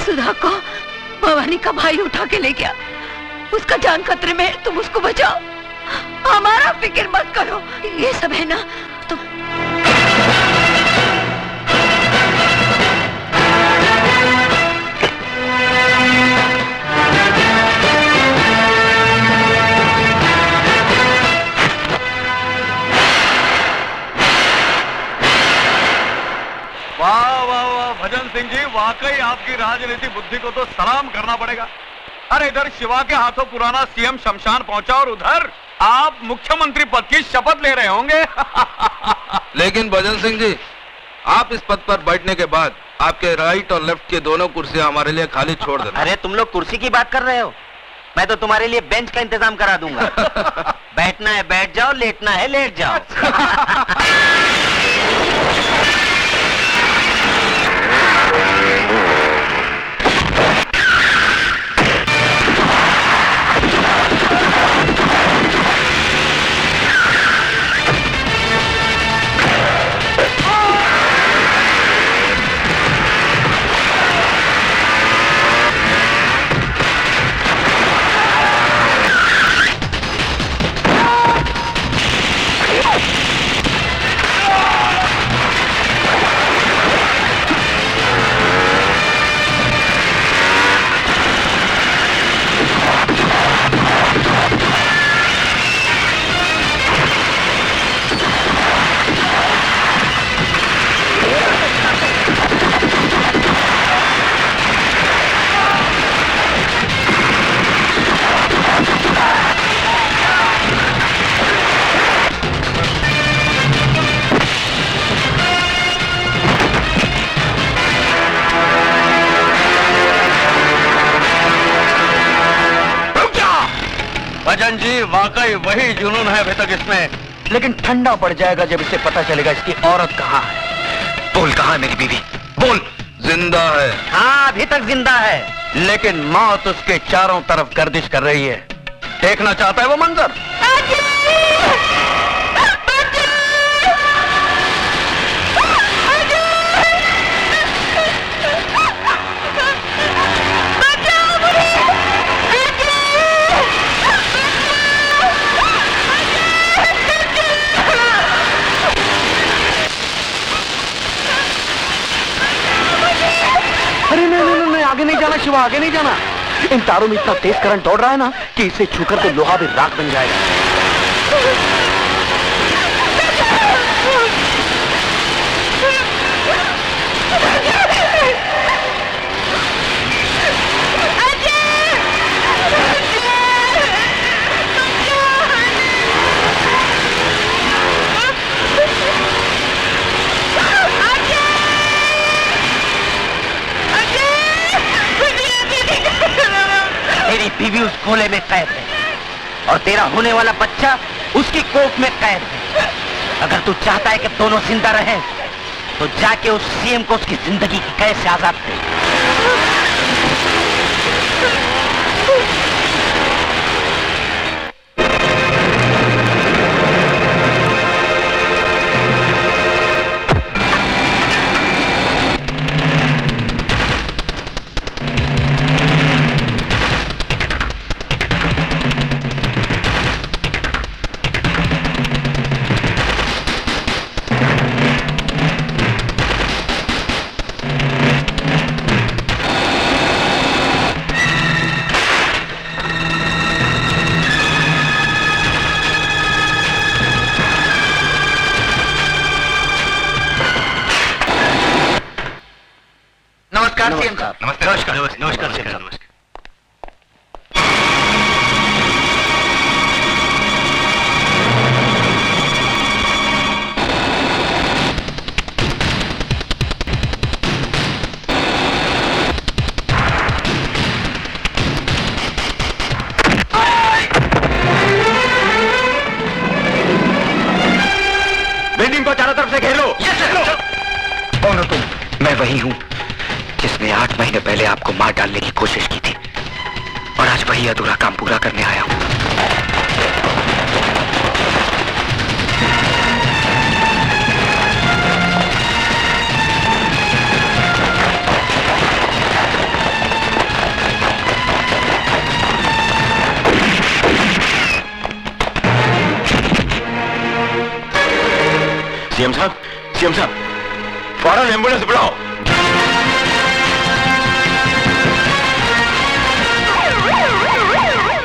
सुधा को भवानी का भाई उठा के ले गया। उसका जान खतरे में है, तुम उसको बचाओ। हमारा फिक्र मत करो। ये सब है ना तो वाह वाह वाह भजन सिंह जी, वाकई आपकी राजनीति बुद्धि को तो सलाम करना पड़ेगा। अरे इधर शिवा के हाथों पुराना सीएम शमशान पहुंचा और उधर आप मुख्यमंत्री पद की शपथ ले रहे होंगे। लेकिन भजन सिंह जी, आप इस पद पर बैठने के बाद आपके राइट और लेफ्ट की दोनों कुर्सियां हमारे लिए खाली छोड़ देना। अरे तुम लोग कुर्सी की बात कर रहे हो, मैं तो तुम्हारे लिए बेंच का इंतजाम करा दूंगा। बैठना है बैठ जाओ, लेटना है लेट जाओ। भजन जी, वाकई वही जुनून है अभी तक इसमें, लेकिन ठंडा पड़ जाएगा जब इसे पता चलेगा इसकी औरत कहाँ है। बोल, कहाँ है मेरी बीवी? बोल। जिंदा है। हाँ, अभी तक जिंदा है, लेकिन मौत उसके चारों तरफ गर्दिश कर रही है। देखना चाहता है वो मंजर। अरे नहीं, आगे नहीं जाना शिवा, आगे नहीं जाना। इन तारों में इतना तेज करंट दौड़ रहा है ना कि इसे छूकर तो लोहा भी राख बन जाएगा। तेरी बीवी उस गोले में कैद है और तेरा होने वाला बच्चा उसकी कोख में कैद है। अगर तू चाहता है कि दोनों जिंदा रहें, तो जाके उस सीएम को उसकी जिंदगी की कैद से आजाद कर। नमस्कार सीएम साहब। नमस्कार सीएम साहब। बिल्डिंग को चारों तरफ से घेर लो। कौन हो तुम? मैं वही हूँ जिसने 8 महीने पहले आपको मार डालने की कोशिश की थी, और आज वही अधूरा काम पूरा करने आया हूँ। सीएम साहब फौरन एम्बुलेंस बुलाओ।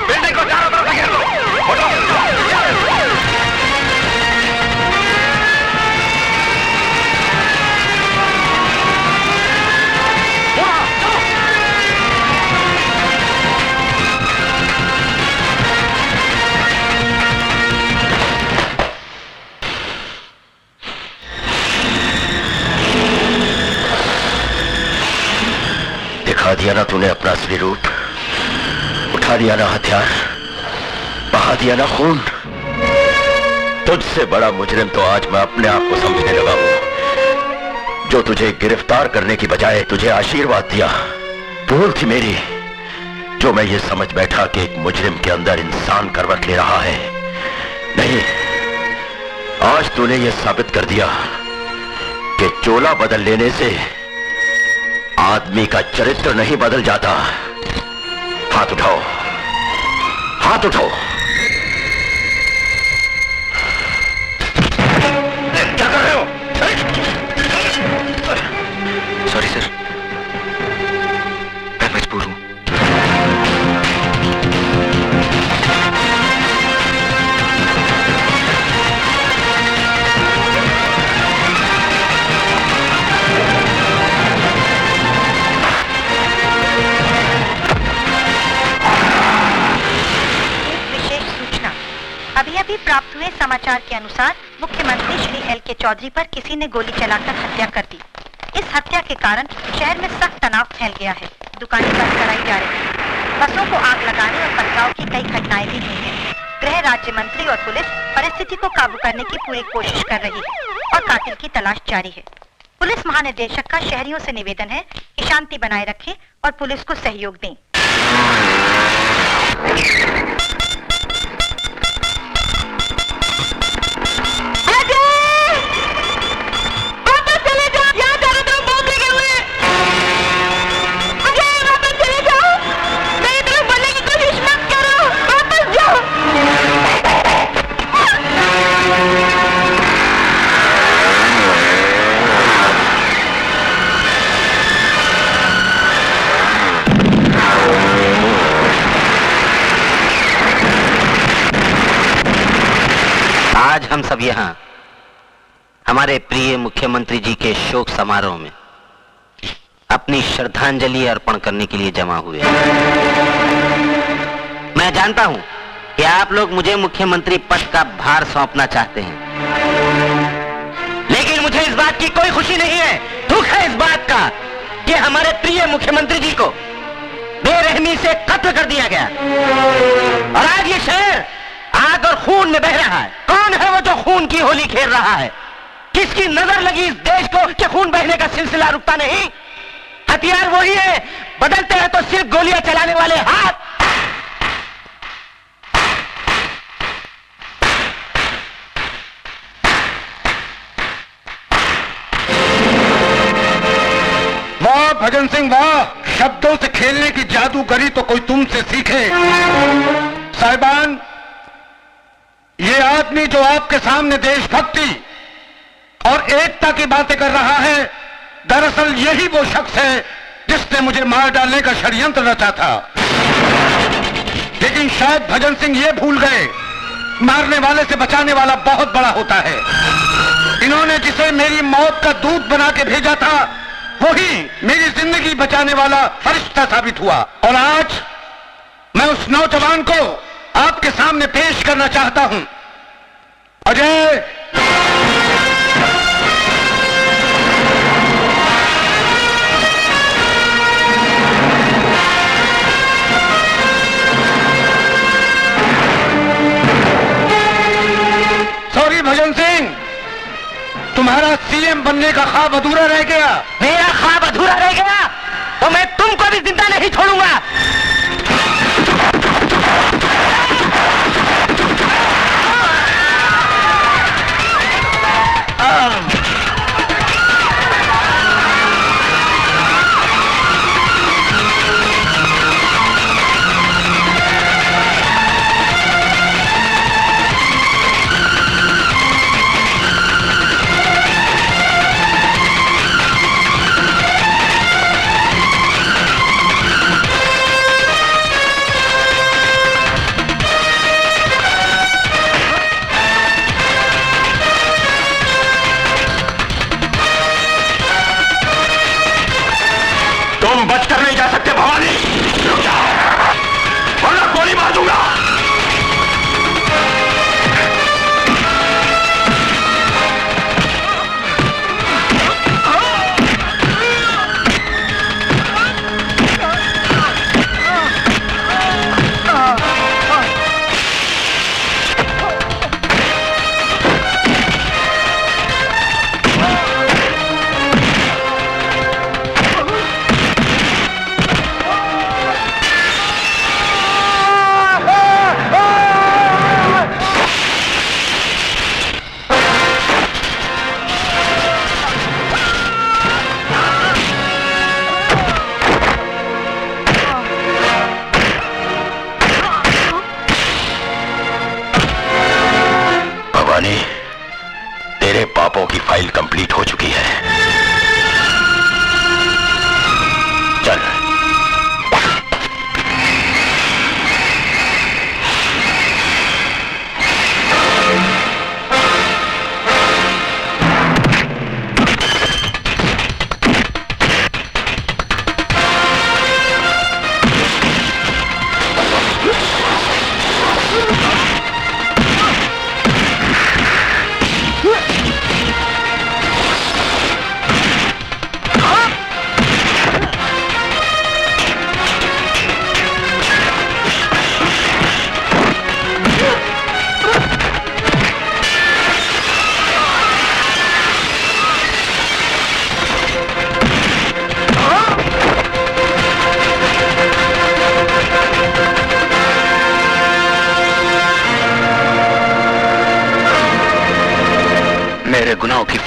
बिल्डिंग को चारों तरफ घेर लो। दिखा दिया ना तूने अपना असली रूप, उठा दिया ना हथियार, बहा दिया ना खून। तुझसे बड़ा मुजरिम तो आज मैं अपने आप को समझने लगा हूं, जो तुझे गिरफ्तार करने की बजाय तुझे आशीर्वाद दिया। भूल थी मेरी जो मैं ये समझ बैठा कि एक मुजरिम के अंदर इंसान करवट ले रहा है। नहीं, आज तूने ये साबित कर दिया कि चोला बदल लेने से आदमी का चरित्र नहीं बदल जाता। हाथ उठाओ, हाथ उठाओ। क्या कर रहे हो? सॉरी सर, मैं मजबूर हूं। अभी प्राप्त हुए समाचार के अनुसार मुख्यमंत्री श्री एल.के. चौधरी पर किसी ने गोली चलाकर हत्या कर दी। इस हत्या के कारण शहर में सख्त तनाव फैल गया है। दुकानें बंद कराई जा रही हैं। बसों को आग लगाने और पथराव की कई घटनाएं भी हुई हैं। गृह राज्य मंत्री और पुलिस परिस्थिति को काबू करने की पूरी कोशिश कर रही है और कातिल की तलाश जारी है। पुलिस महानिदेशक का शहरियों से निवेदन है कि शांति बनाए रखें और पुलिस को सहयोग दें। आज हम सब यहाँ हमारे प्रिय मुख्यमंत्री जी के शोक समारोह में अपनी श्रद्धांजलि अर्पण करने के लिए जमा हुए हैं। मैं जानता हूं कि आप लोग मुझे मुख्यमंत्री पद का भार सौंपना चाहते हैं, लेकिन मुझे इस बात की कोई खुशी नहीं है। दुख है इस बात का कि हमारे प्रिय मुख्यमंत्री जी को बेरहमी से कत्ल कर दिया गया और आज ये शहर आग और खून में बह रहा है। कौन है वो जो खून की होली खेल रहा है? किसकी नजर लगी इस देश को कि खून बहने का सिलसिला रुकता नहीं? हथियार वही है, बदलते हैं तो सिर्फ गोलियां चलाने वाले हाथ। वाह भजन सिंह वाह, शब्दों से खेलने की जादूगरी तो कोई तुमसे सीखे। साहिबान, ये आदमी जो आपके सामने देशभक्ति और एकता की बातें कर रहा है, दरअसल यही वो शख्स है जिसने मुझे मार डालने का षड्यंत्र रचा था। लेकिन शायद भजन सिंह ये भूल गए, मारने वाले से बचाने वाला बहुत बड़ा होता है। इन्होंने जिसे मेरी मौत का दूत बना के भेजा था, वही मेरी जिंदगी बचाने वाला फरिश्ता साबित हुआ। और आज मैं उस नौजवान को आपके सामने पेश करना चाहता हूं। अजय, सॉरी भजन सिंह, तुम्हारा सीएम बनने का ख्वाब अधूरा रह गया। मेरा ख्वाब अधूरा रह गया तो मैं तुमको भी जिंदा नहीं छोड़ूंगा।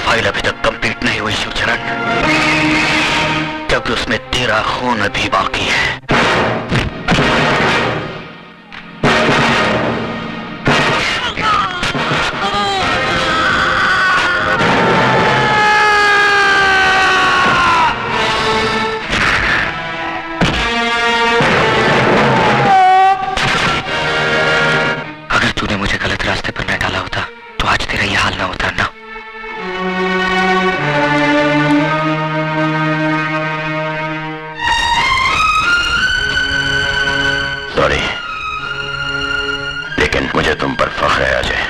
फाइल अभी तक कंप्लीट नहीं हुई शिवचरण, क्योंकि उसमें तेरा खून अभी बाकी है। अगर तूने मुझे गलत रास्ते पर न डाला होता तो आज तेरा यह हाल ना होता ना। सॉरी, लेकिन मुझे तुम पर फख्र है अजय।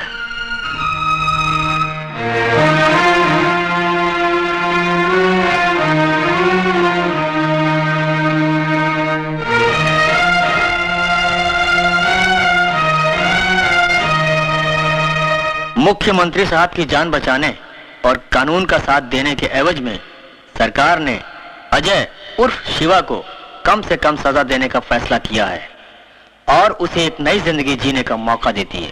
मुख्यमंत्री साहब की जान बचाने और कानून का साथ देने के एवज में सरकार ने अजय उर्फ शिवा को कम से कम सजा देने का फैसला किया है और उसे एक नई जिंदगी जीने का मौका देती है।